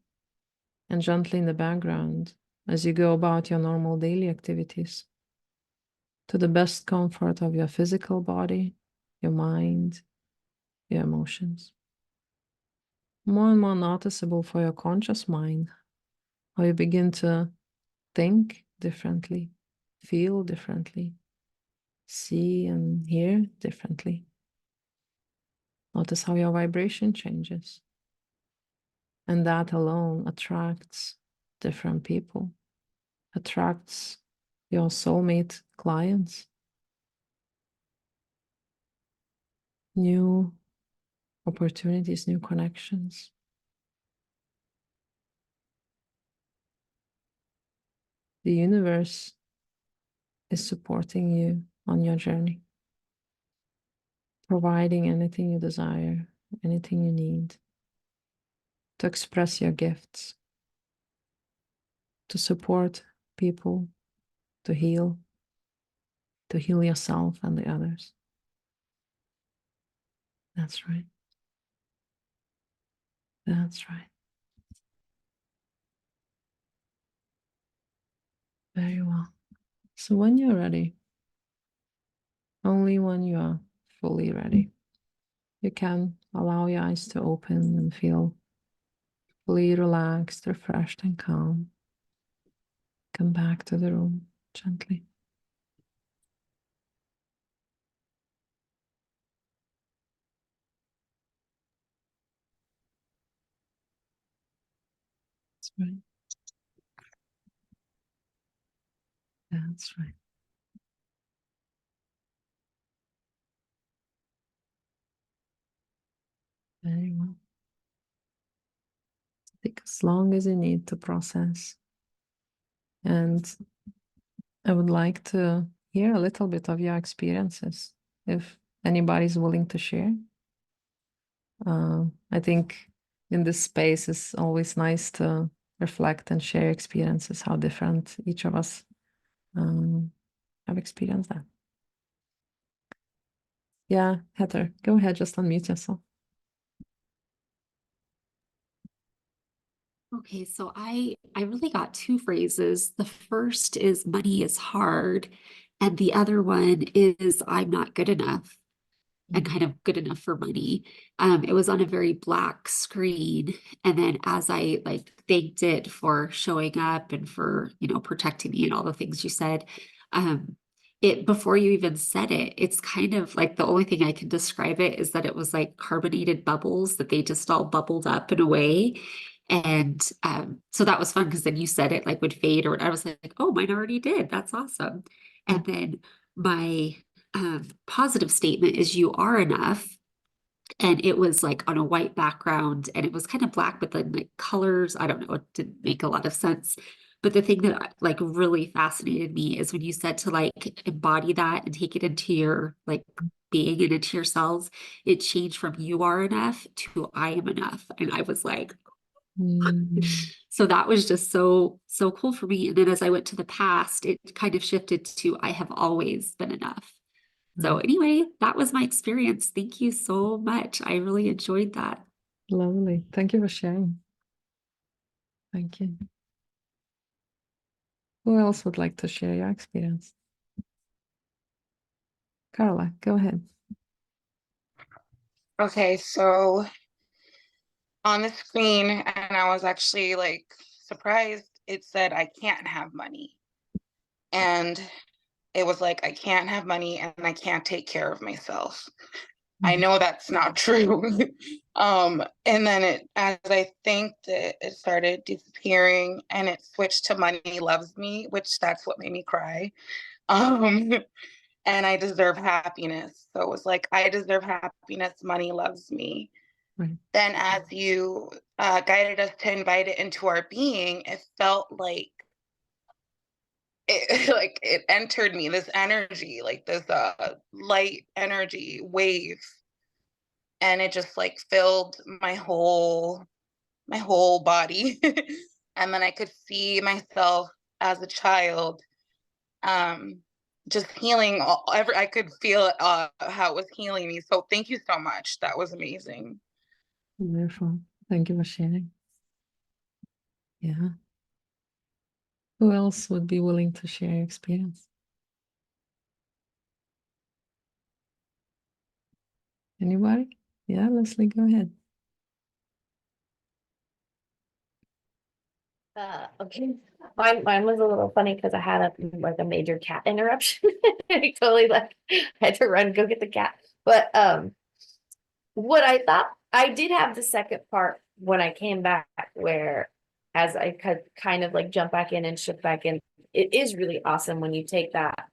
A: and gently in the background as you go about your normal daily activities, to the best comfort of your physical body, your mind, your emotions. More and more noticeable for your conscious mind, how you begin to think differently, feel differently, see and hear differently. Notice how your vibration changes. And that alone attracts different people, attracts your soulmate clients, new opportunities, new connections. The universe is supporting you on your journey, providing anything you desire, anything you need to express your gifts, to support people, to heal yourself and the others. That's right. That's right. Very well. So when you're ready, only when you are fully ready, you can allow your eyes to open and feel fully relaxed, refreshed, and calm. Come back to the room gently. That's right. That's right. Very well. Take as long as you need to process. And I would like to hear a little bit of your experiences, if anybody's willing to share. I think in this space it's always nice to reflect and share experiences, how different each of us have experienced that. Yeah, Heather, go ahead, just unmute yourself.
B: Okay, so I really got two phrases. The first is money is hard, and the other one is I'm not good enough and kind of good enough for money. It was on a very black screen. And then as I like thanked it for showing up and for, protecting me and all the things you said, it before you even said it, it's kind of like the only thing I can describe it is that it was like carbonated bubbles that they just all bubbled up in a way. And so that was fun because then you said it like would fade or I was like, oh, mine already did. That's awesome. And then my positive statement is you are enough. And it was like on a white background and it was kind of black, but then like colors, I don't know, it didn't make a lot of sense. But the thing that like really fascinated me is when you said to like embody that and take it into your like being and into your cells, it changed from you are enough to I am enough. And I was like, so that was just so cool for me. And then as I went to the past, it kind of shifted to I have always been enough. So anyway, that was my experience. Thank you so much. I really enjoyed that.
A: Lovely. Thank you for sharing. Thank you. Who else would like to share your experience? Carla, go ahead.
C: Okay, so on the screen, and I was actually like surprised, it said I can't have money. And it was like, I can't have money and I can't take care of myself. I know that's not true. And then as I thanked it, it started disappearing and it switched to money loves me, which that's what made me cry. And I deserve happiness. So it was like, I deserve happiness, money loves me.
A: Right.
C: Then as you guided us to invite it into our being, it felt like it like it entered me, this energy, like this light energy wave, and it just like filled my whole body. And then I could see myself as a child, just healing I could feel how it was healing me. So thank you so much. That was amazing.
A: Wonderful. Thank you for sharing. Yeah. Who else would be willing to share your experience? Anybody? Yeah, Leslie, go ahead.
D: Okay. Mine was a little funny because I had a major cat interruption. I totally had to run, go get the cat. But what I thought, I did have the second part when I came back, where as I could kind of like jump back in and shift back in. It is really awesome when you take that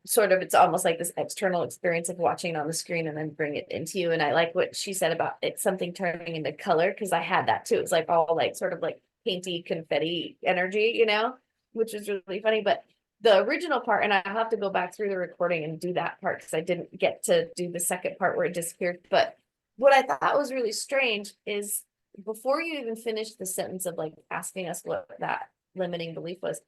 D: sort of, it's almost like this external experience of watching it on the screen and then bring it into you. And I like what she said about it, something turning into color, because I had that too. It's like all like sort of like painty confetti energy, you know, which is really funny. But the original part, and I'll have to go back through the recording and do that part because I didn't get to do the second part where it disappeared. But what I thought was really strange is before you even finished the sentence of like asking us what that limiting belief was,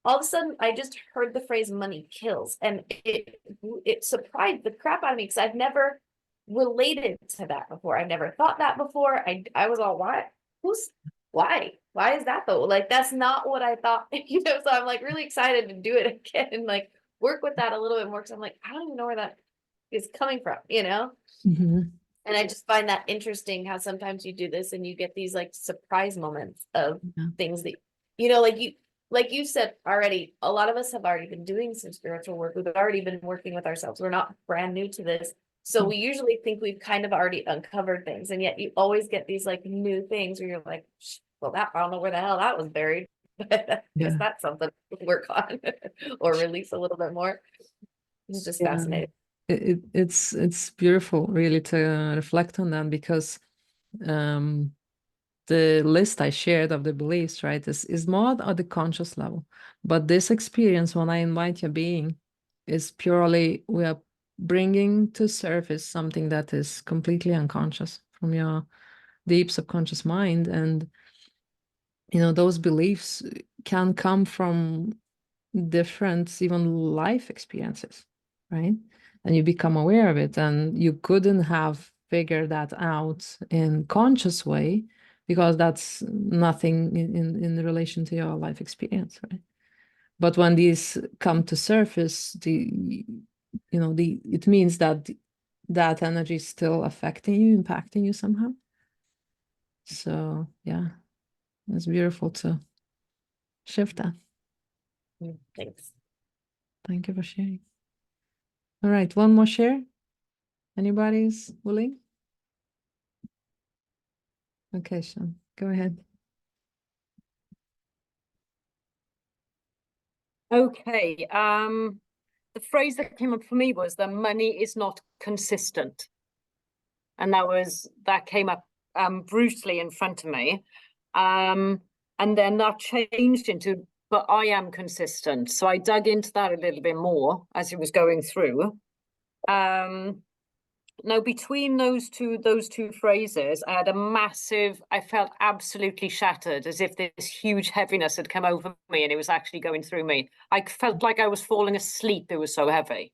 D: all of a sudden I just heard the phrase money kills, and it surprised the crap out of me because I've never related to that before. I've never thought that before. I was all, why is that though? Like that's not what I thought, you know. So I'm like really excited to do it again and like work with that a little bit more, because I'm like, I don't even know where that is coming from, you know. And I just find that interesting how sometimes you do this and you get these like surprise moments of things that, you know, like you said already, a lot of us have already been doing some spiritual work. We've already been working with ourselves. We're not brand new to this. So we usually think we've kind of already uncovered things. And yet you always get these like new things where you're like, well, that, I don't know where the hell that was buried. But I guess that's something to work on or release a little bit more. It's just fascinating.
A: It's beautiful really to reflect on that, because the list I shared of the beliefs, right, is more at the conscious level. But this experience, when I invite your being, is purely we are bringing to surface something that is completely unconscious from your deep subconscious mind. And, you know, those beliefs can come from different, even life experiences, right? And you become aware of it, and you couldn't have figured that out in conscious way, because that's nothing in relation to your life experience, right? But when these come to surface, it means that that energy is still affecting you, impacting you somehow. So yeah, it's beautiful to shift that.
D: Thanks.
A: Thank you for sharing. All right, one more share. Anybody's willing? Okay, Sean, go ahead.
E: Okay. The phrase that came up for me was the money is not consistent. And that came up brutally in front of me. And then that changed into, but I am consistent. So I dug into that a little bit more as it was going through. Now, between those two phrases, I felt absolutely shattered, as if this huge heaviness had come over me and it was actually going through me. I felt like I was falling asleep. It was so heavy.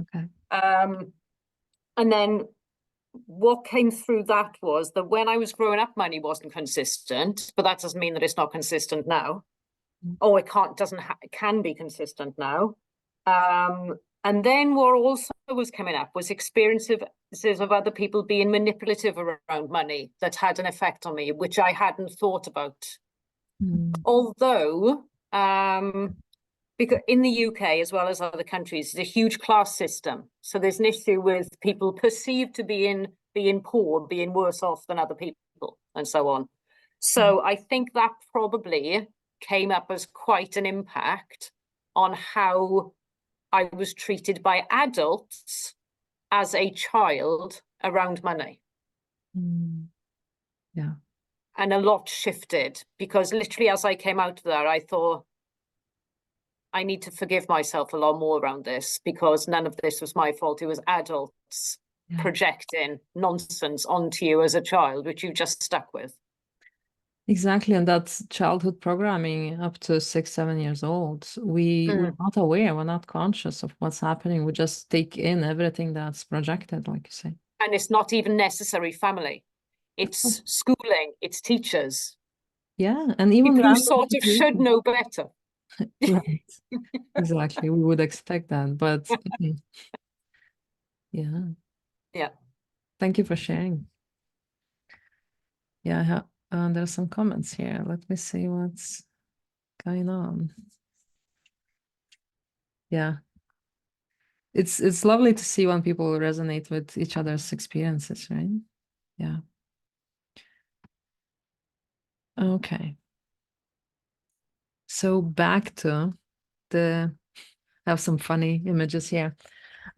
A: Okay.
E: And then what came through that was that when I was growing up, money wasn't consistent, but that doesn't mean that it's not consistent now. Oh, it can be consistent now. And then what also was coming up was experiences of other people being manipulative around money that had an effect on me, which I hadn't thought about. Although, because in the UK, as well as other countries, there's a huge class system. So there's an issue with people perceived to being poor, being worse off than other people, and so on. So I think that probably came up as quite an impact on how I was treated by adults as a child around money.
A: Yeah.
E: And a lot shifted, because literally as I came out of there, I thought, I need to forgive myself a lot more around this, because none of this was my fault. It was adults projecting nonsense onto you as a child, which you just stuck with.
A: Exactly, and that's childhood programming up to 6, 7 years old. We're not aware, we're not conscious of what's happening. We just take in everything that's projected, like you say.
E: And it's not even necessary family. It's schooling, it's teachers.
A: Yeah, and even
E: People who
A: random
E: sort of should
A: situations.
E: know better.
A: Right. Exactly, we would expect that, but yeah.
E: Yeah.
A: Thank you for sharing. Yeah, there's some comments here. Let me see what's going on. Yeah. It's lovely to see when people resonate with each other's experiences, right? Yeah. Okay. So back to I have some funny images here.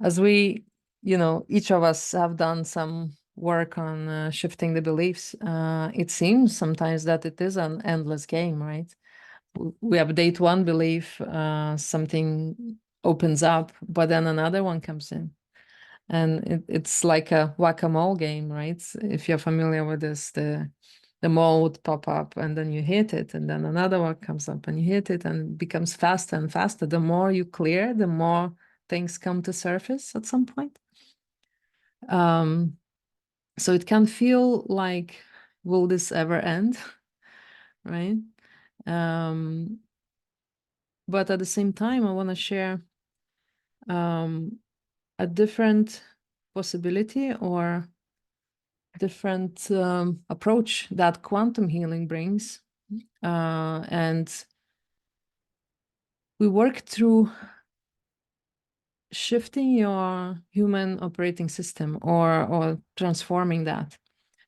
A: As we, each of us have done some work on shifting the beliefs, it seems sometimes that it is an endless game, right? We update one belief, something opens up, but then another one comes in. And it's like a whack-a-mole game, right? If you're familiar with this, the mole would pop up and then you hit it, and then another one comes up and you hit it, and it becomes faster and faster. The more you clear, the more things come to surface at some point. So it can feel like, will this ever end? Right? But at the same time, I want to share a different possibility or different approach that quantum healing brings. And we work through shifting your human operating system or transforming that.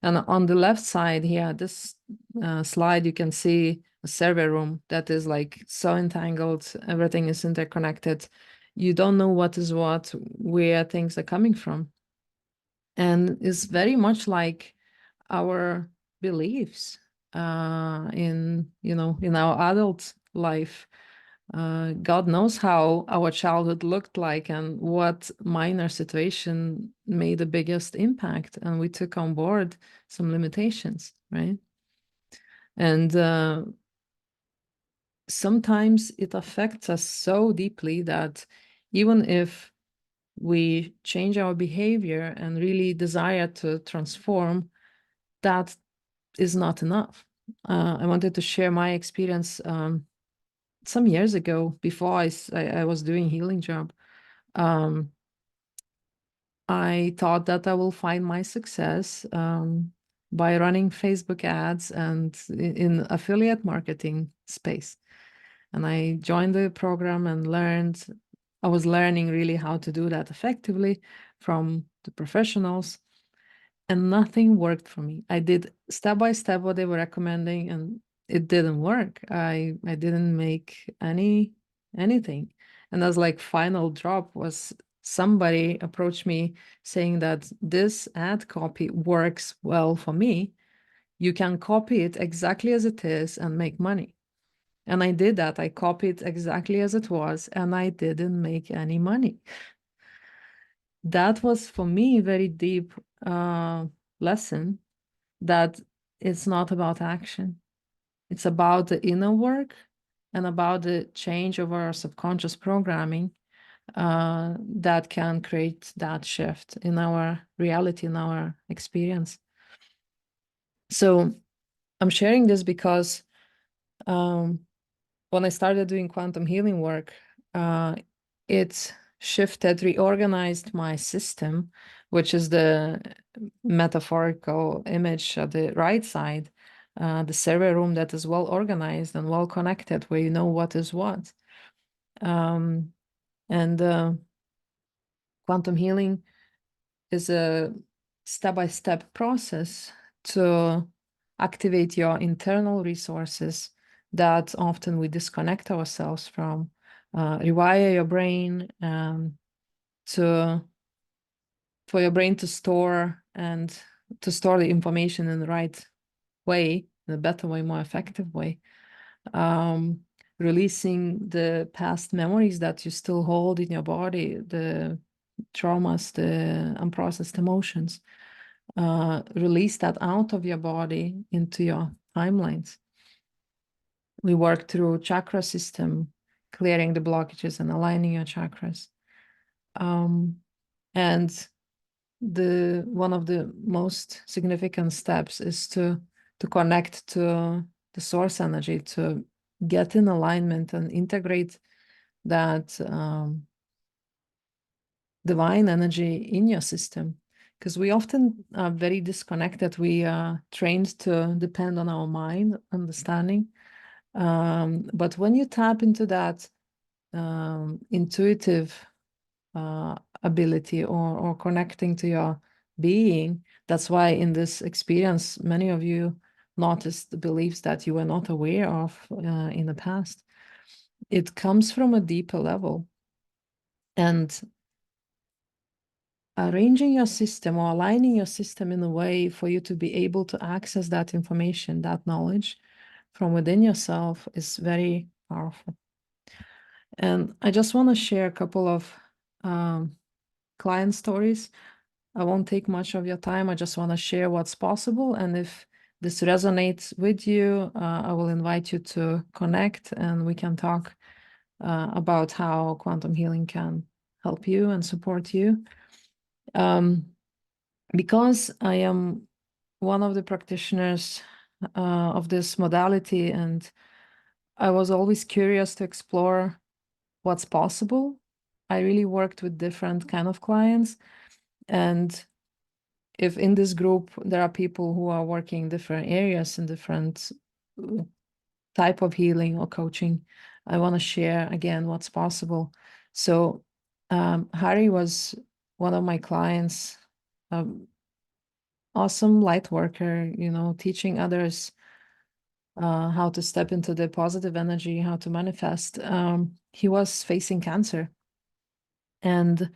A: And on the left side here, this slide, you can see a server room that is like so entangled, everything is interconnected. You don't know what is what, where things are coming from. And it's very much like our beliefs in our adult life. God knows how our childhood looked like and what minor situation made the biggest impact, and we took on board some limitations, right? And sometimes it affects us so deeply that even if we change our behavior and really desire to transform, that is not enough. I wanted to share my experience some years ago, before I was doing healing job. I thought that I will find my success by running Facebook ads and in affiliate marketing space. And I joined the program and I was learning really how to do that effectively from the professionals. And nothing worked for me. I did step by step what they were recommending, and it didn't work. I didn't make anything. And as like final drop was somebody approached me saying that this ad copy works well for me. You can copy it exactly as it is and make money. And I did that. I copied exactly as it was, and I didn't make any money. That was for me a very deep lesson that it's not about action. It's about the inner work and about the change of our subconscious programming that can create that shift in our reality, in our experience. So I'm sharing this because when I started doing quantum healing work, it shifted, reorganized my system, which is the metaphorical image at the right side, the server room that is well organized and well connected, where you know what is what. And quantum healing is a step-by-step process to activate your internal resources that often we disconnect ourselves from, rewire your brain for your brain to store the information in the right way, in a better way, more effective way. releasing the past memories that you still hold in your body, the traumas, the unprocessed emotions. Release that out of your body into your timelines. We work through chakra system, clearing the blockages and aligning your chakras. And one of the most significant steps is to connect to the source energy, to get in alignment and integrate that divine energy in your system. Because we often are very disconnected. We are trained to depend on our mind understanding. But when you tap into that intuitive ability or connecting to your being, that's why in this experience, many of you noticed the beliefs that you were not aware of in the past. It comes from a deeper level. And arranging your system or aligning your system in a way for you to be able to access that information, that knowledge from within yourself is very powerful. And I just want to share a couple of client stories. I won't take much of your time. I just want to share what's possible. And if this resonates with you, I will invite you to connect and we can talk about how quantum healing can help you and support you. Because I am one of the practitioners of this modality, and I was always curious to explore what's possible. I really worked with different kind of clients. And if in this group, there are people who are working in different areas and different type of healing or coaching, I want to share again what's possible. So Harry was one of my clients, awesome light worker, teaching others how to step into the positive energy, how to manifest. He was facing cancer. And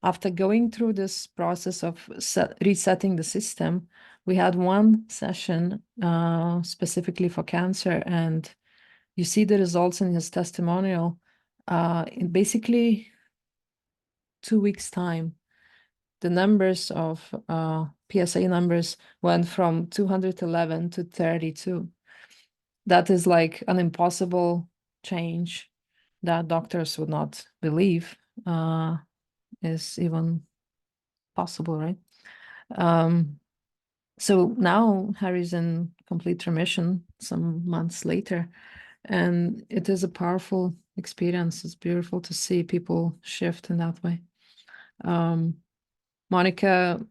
A: after going through this process of resetting the system, we had one session specifically for cancer, and you see the results in his testimonial in basically 2 weeks' time. The numbers of PSA numbers went from 211 to 32. That is like an impossible change that doctors would not believe is even possible, right? So now Harry's in complete remission some months later, and it is a powerful experience. It's beautiful to see people shift in that way. Monica,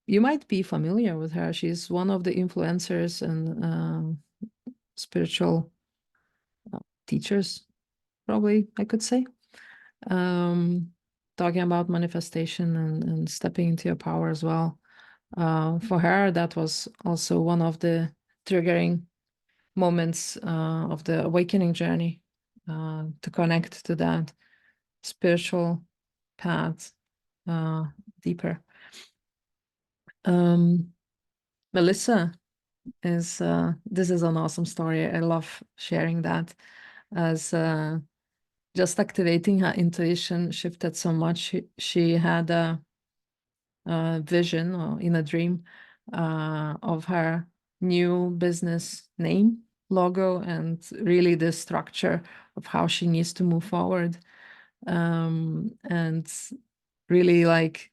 A: you might be familiar with her. She's one of the influencers and spiritual teachers, probably, I could say. Talking about manifestation and stepping into your power as well. For her, that was also one of the triggering moments of the awakening journey, to connect to that spiritual path deeper. Melissa is, this is an awesome story. I love sharing that, as just activating her intuition shifted so much. She had a vision or in a dream of her new business name, logo, and really the structure of how she needs to move forward. And really like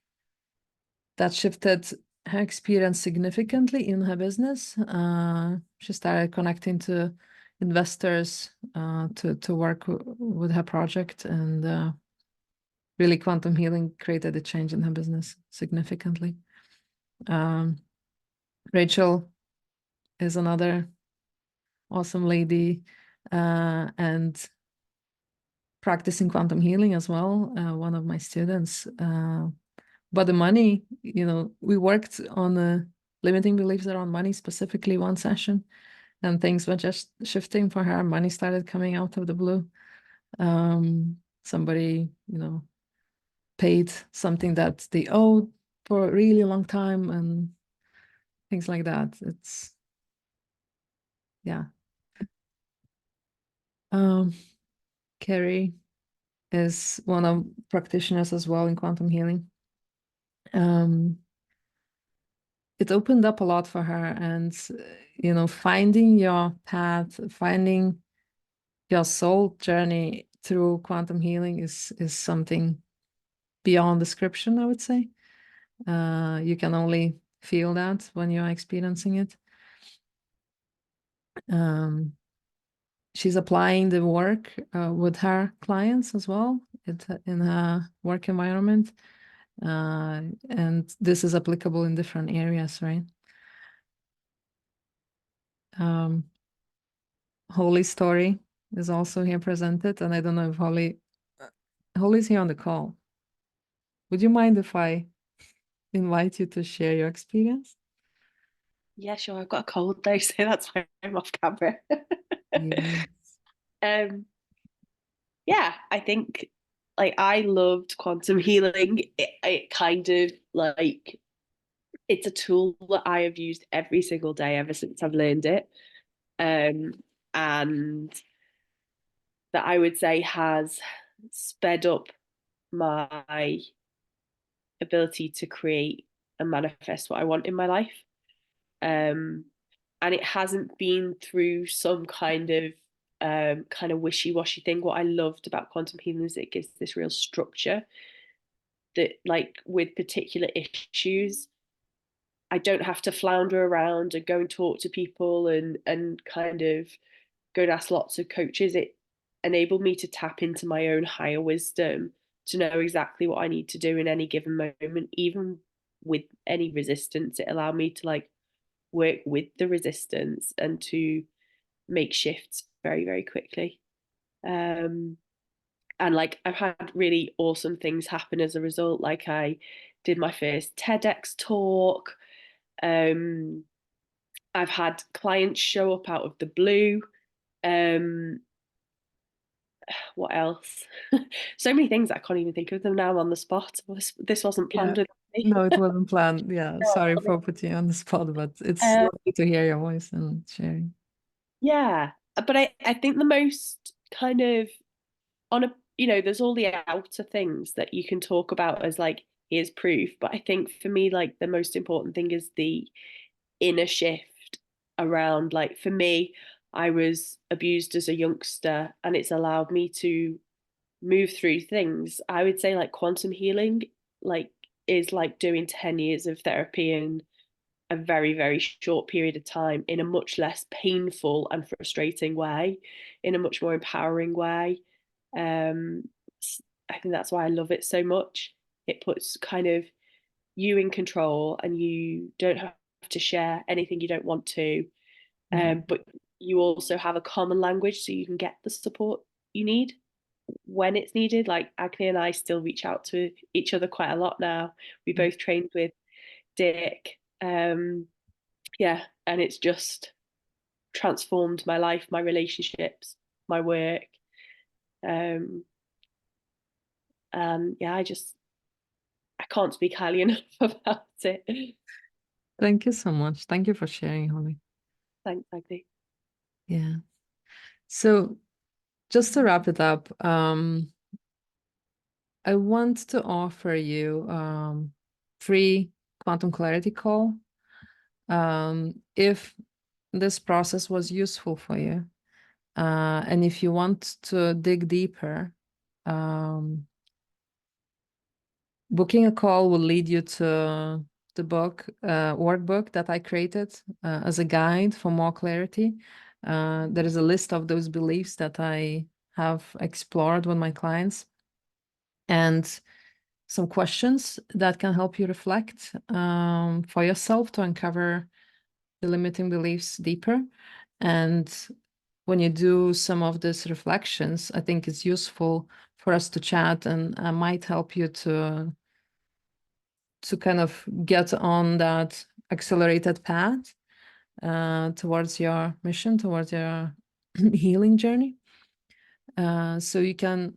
A: that shifted her experience significantly in her business. She started connecting to investors to work with her project, and really quantum healing created a change in her business significantly. Rachel is another awesome lady and practicing quantum healing as well, one of my students. But the money, we worked on limiting beliefs around money, specifically one session, and things were just shifting for her. Money started coming out of the blue. Somebody, paid something that they owed for a really long time and things like that. It's, yeah. Carrie is one of practitioners as well in quantum healing. It opened up a lot for her, and finding your path, finding your soul journey through quantum healing is something beyond description, I would say. You can only feel that when you're experiencing it. She's applying the work with her clients as well in her work environment. And this is applicable in different areas, right? Holly's story is also here presented, and I don't know if Holly's here on the call. Would you mind if I invite you to share your experience?
F: Yeah, sure. I've got a cold though, so that's why I'm off camera.
A: Yes.
F: Yeah, I think like I loved quantum healing. It kind of like it's a tool that I have used every single day ever since I've learned it. And that I would say has sped up my ability to create and manifest what I want in my life. And it hasn't been through some kind of wishy-washy thing. What I loved about quantum healing is it gives this real structure that, like, with particular issues, I don't have to flounder around and go and talk to people and kind of go and ask lots of coaches. It enabled me to tap into my own higher wisdom to know exactly what I need to do in any given moment, even with any resistance. It allowed me to like work with the resistance and to make shifts very, very quickly. And like I've had really awesome things happen as a result. Like I did my first TEDx talk. I've had clients show up out of the blue. What else? So many things I can't even think of them now on the spot. This wasn't planned with me.
A: No, it wasn't planned. Yeah,
F: No,
A: sorry for putting you on the spot, but it's
F: Um,
A: lovely to hear your voice and sharing.
F: Yeah, but I think the most kind of on a there's all the outer things that you can talk about as like here's proof, but I think for me like the most important thing is the inner shift around, like, for me, I was abused as a youngster and it's allowed me to move through things. I would say like quantum healing like is like doing 10 years of therapy in a very, very short period of time in a much less painful and frustrating way, in a much more empowering way. I think that's why I love it so much. It puts kind of you in control and you don't have to share anything you don't want to. But you also have a common language so you can get the support you need when it's needed. Like Agni and I still reach out to each other quite a lot now. We both trained with Dick. Yeah, and it's just transformed my life, my relationships, my work. And yeah, I can't speak highly enough about it.
A: Thank you so much. Thank you for sharing, Holly.
F: Thanks, Agni.
A: Yeah. So just to wrap it up, I want to offer you free quantum clarity call. If this process was useful for you, and if you want to dig deeper, booking a call will lead you to the workbook that I created as a guide for more clarity. There is a list of those beliefs that I have explored with my clients, and some questions that can help you reflect for yourself to uncover the limiting beliefs deeper. And when you do some of these reflections, I think it's useful for us to chat, and I might help you to kind of get on that accelerated path towards your mission, towards your healing journey. So you can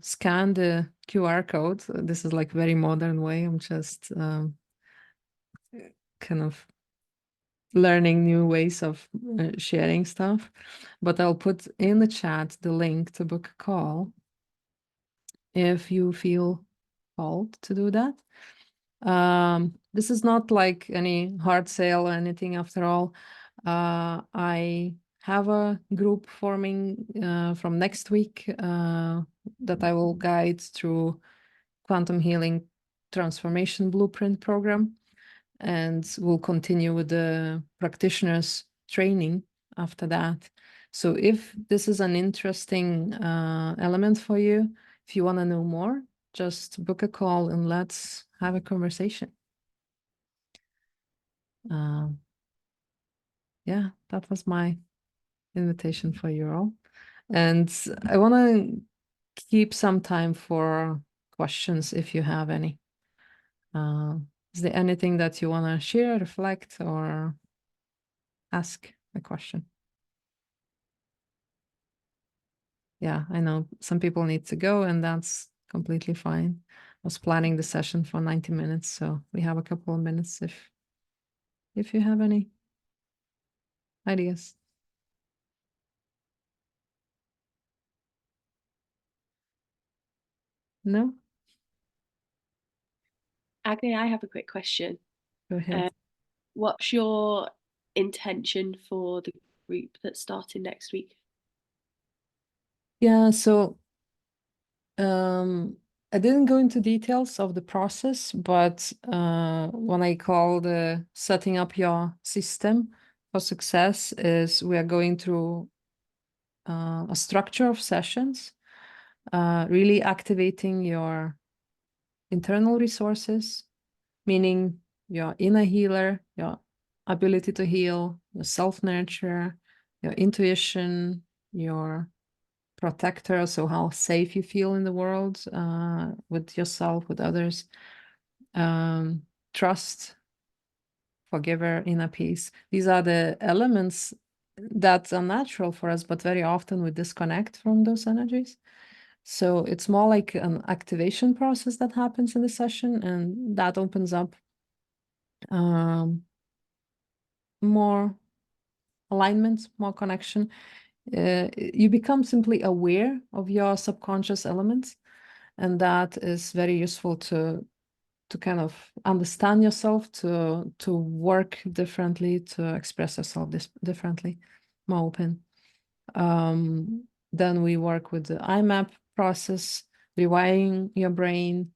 A: scan the QR code. This is like very modern way. I'm just kind of learning new ways of sharing stuff. But I'll put in the chat the link to book a call if you feel called to do that. This is not like any hard sale or anything after all. I have a group forming from next week that I will guide through Quantum Healing Transformation Blueprint program, and we'll continue with the practitioners training after that. So if this is an interesting element for you, if you want to know more, just book a call and let's have a conversation. Yeah, that was my invitation for you all. And I want to keep some time for questions if you have any. Is there anything that you want to share, reflect, or ask a question? Yeah, I know some people need to go, and that's completely fine. I was planning the session for 90 minutes, so we have a couple of minutes if you have any ideas. No?
F: Agni, I have a quick question.
A: Go ahead.
F: What's your intention for the group that's starting next week?
A: Yeah, so I didn't go into details of the process, but when I call the setting up your system for success is we are going through a structure of sessions, really activating your internal resources, meaning your inner healer, your ability to heal, your self-nurture, your intuition, your protector, so how safe you feel in the world with yourself, with others, trust, forgiver, inner peace. These are the elements that are natural for us, but very often we disconnect from those energies. So it's more like an activation process that happens in the session, and that opens up more alignment, more connection. You become simply aware of your subconscious elements, and that is very useful to kind of understand yourself, to work differently, to express yourself differently, more open. Then we work with the IMAP process, rewiring your brain,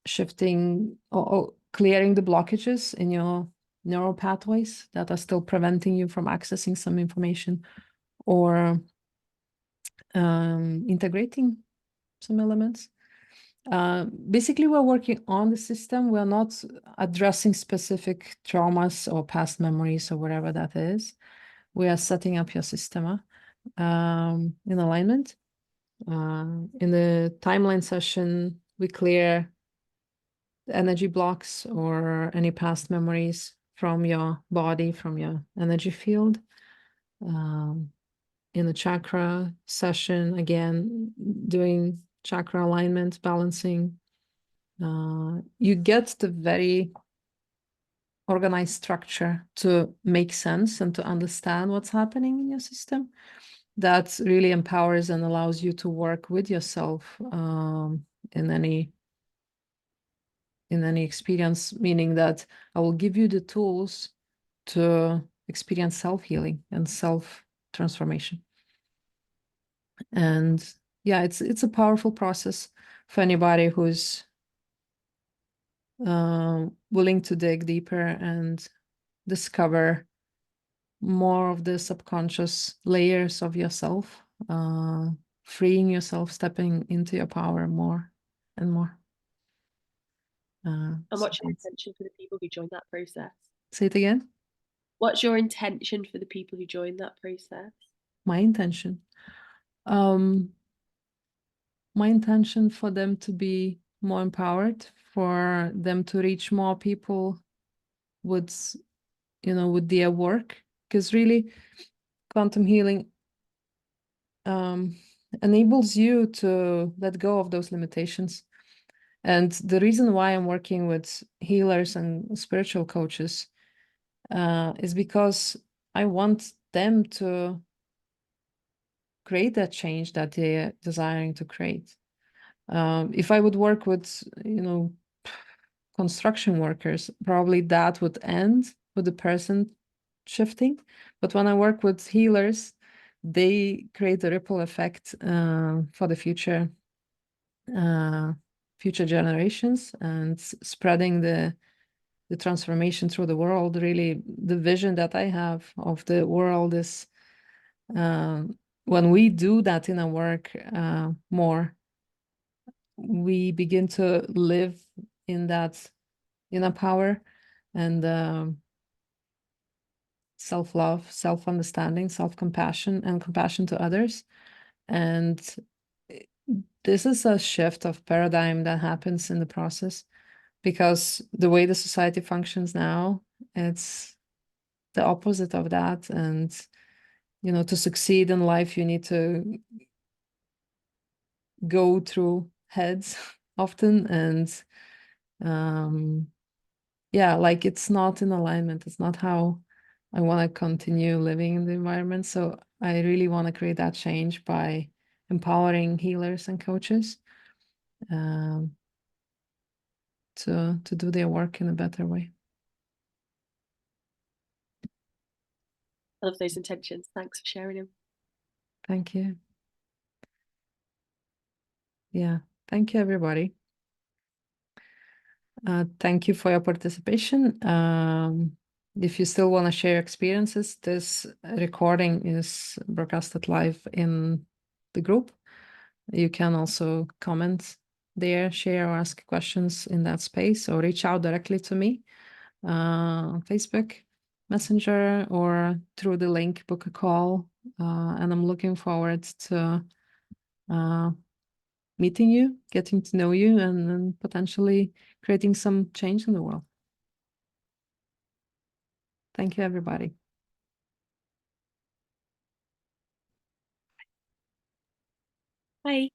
A: shifting or clearing the blockages in your neural pathways that are still preventing you from accessing some information, or integrating some elements. Basically, we're working on the system. We're not addressing specific traumas or past memories or whatever that is. We are setting up your system in alignment. In the timeline session, we clear the energy blocks or any past memories from your body, from your energy field. In the chakra session, again, doing chakra alignment, balancing. You get the very organized structure to make sense and to understand what's happening in your system. That really empowers and allows you to work with yourself in any experience, meaning that I will give you the tools to experience self-healing and self-transformation. And yeah, it's a powerful process for anybody who's willing to dig deeper and discover more of the subconscious layers of yourself, freeing yourself, stepping into your power more and more.
F: And what's your intention for the people who join that process?
A: Say it again.
F: What's your intention for the people who join that process?
A: My intention. My intention for them to be more empowered, for them to reach more people with, with their work, because really quantum healing enables you to let go of those limitations. And the reason why I'm working with healers and spiritual coaches is because I want them to create that change that they're desiring to create. If I would work with, construction workers, probably that would end with the person shifting. But when I work with healers, they create a ripple effect for the future generations, and spreading the transformation through the world. Really, the vision that I have of the world is, when we do that in our work more, we begin to live in that inner power and self-love, self-understanding, self-compassion, and compassion to others. And this is a shift of paradigm that happens in the process, because the way the society functions now, it's the opposite of that. And to succeed in life, you need to go through heads often, and like, it's not in alignment. It's not how I want to continue living in the environment. So I really want to create that change by empowering healers and coaches to do their work in a better way.
F: I love those intentions. Thanks for sharing them.
A: Thank you. Yeah, thank you, everybody. Thank you for your participation. If you still want to share experiences, this recording is broadcasted live in the group. You can also comment there, share, or ask questions in that space, or reach out directly to me on Facebook Messenger or through the link, book a call. And I'm looking forward to meeting you, getting to know you, and potentially creating some change in the world. Thank you, everybody.
F: Bye.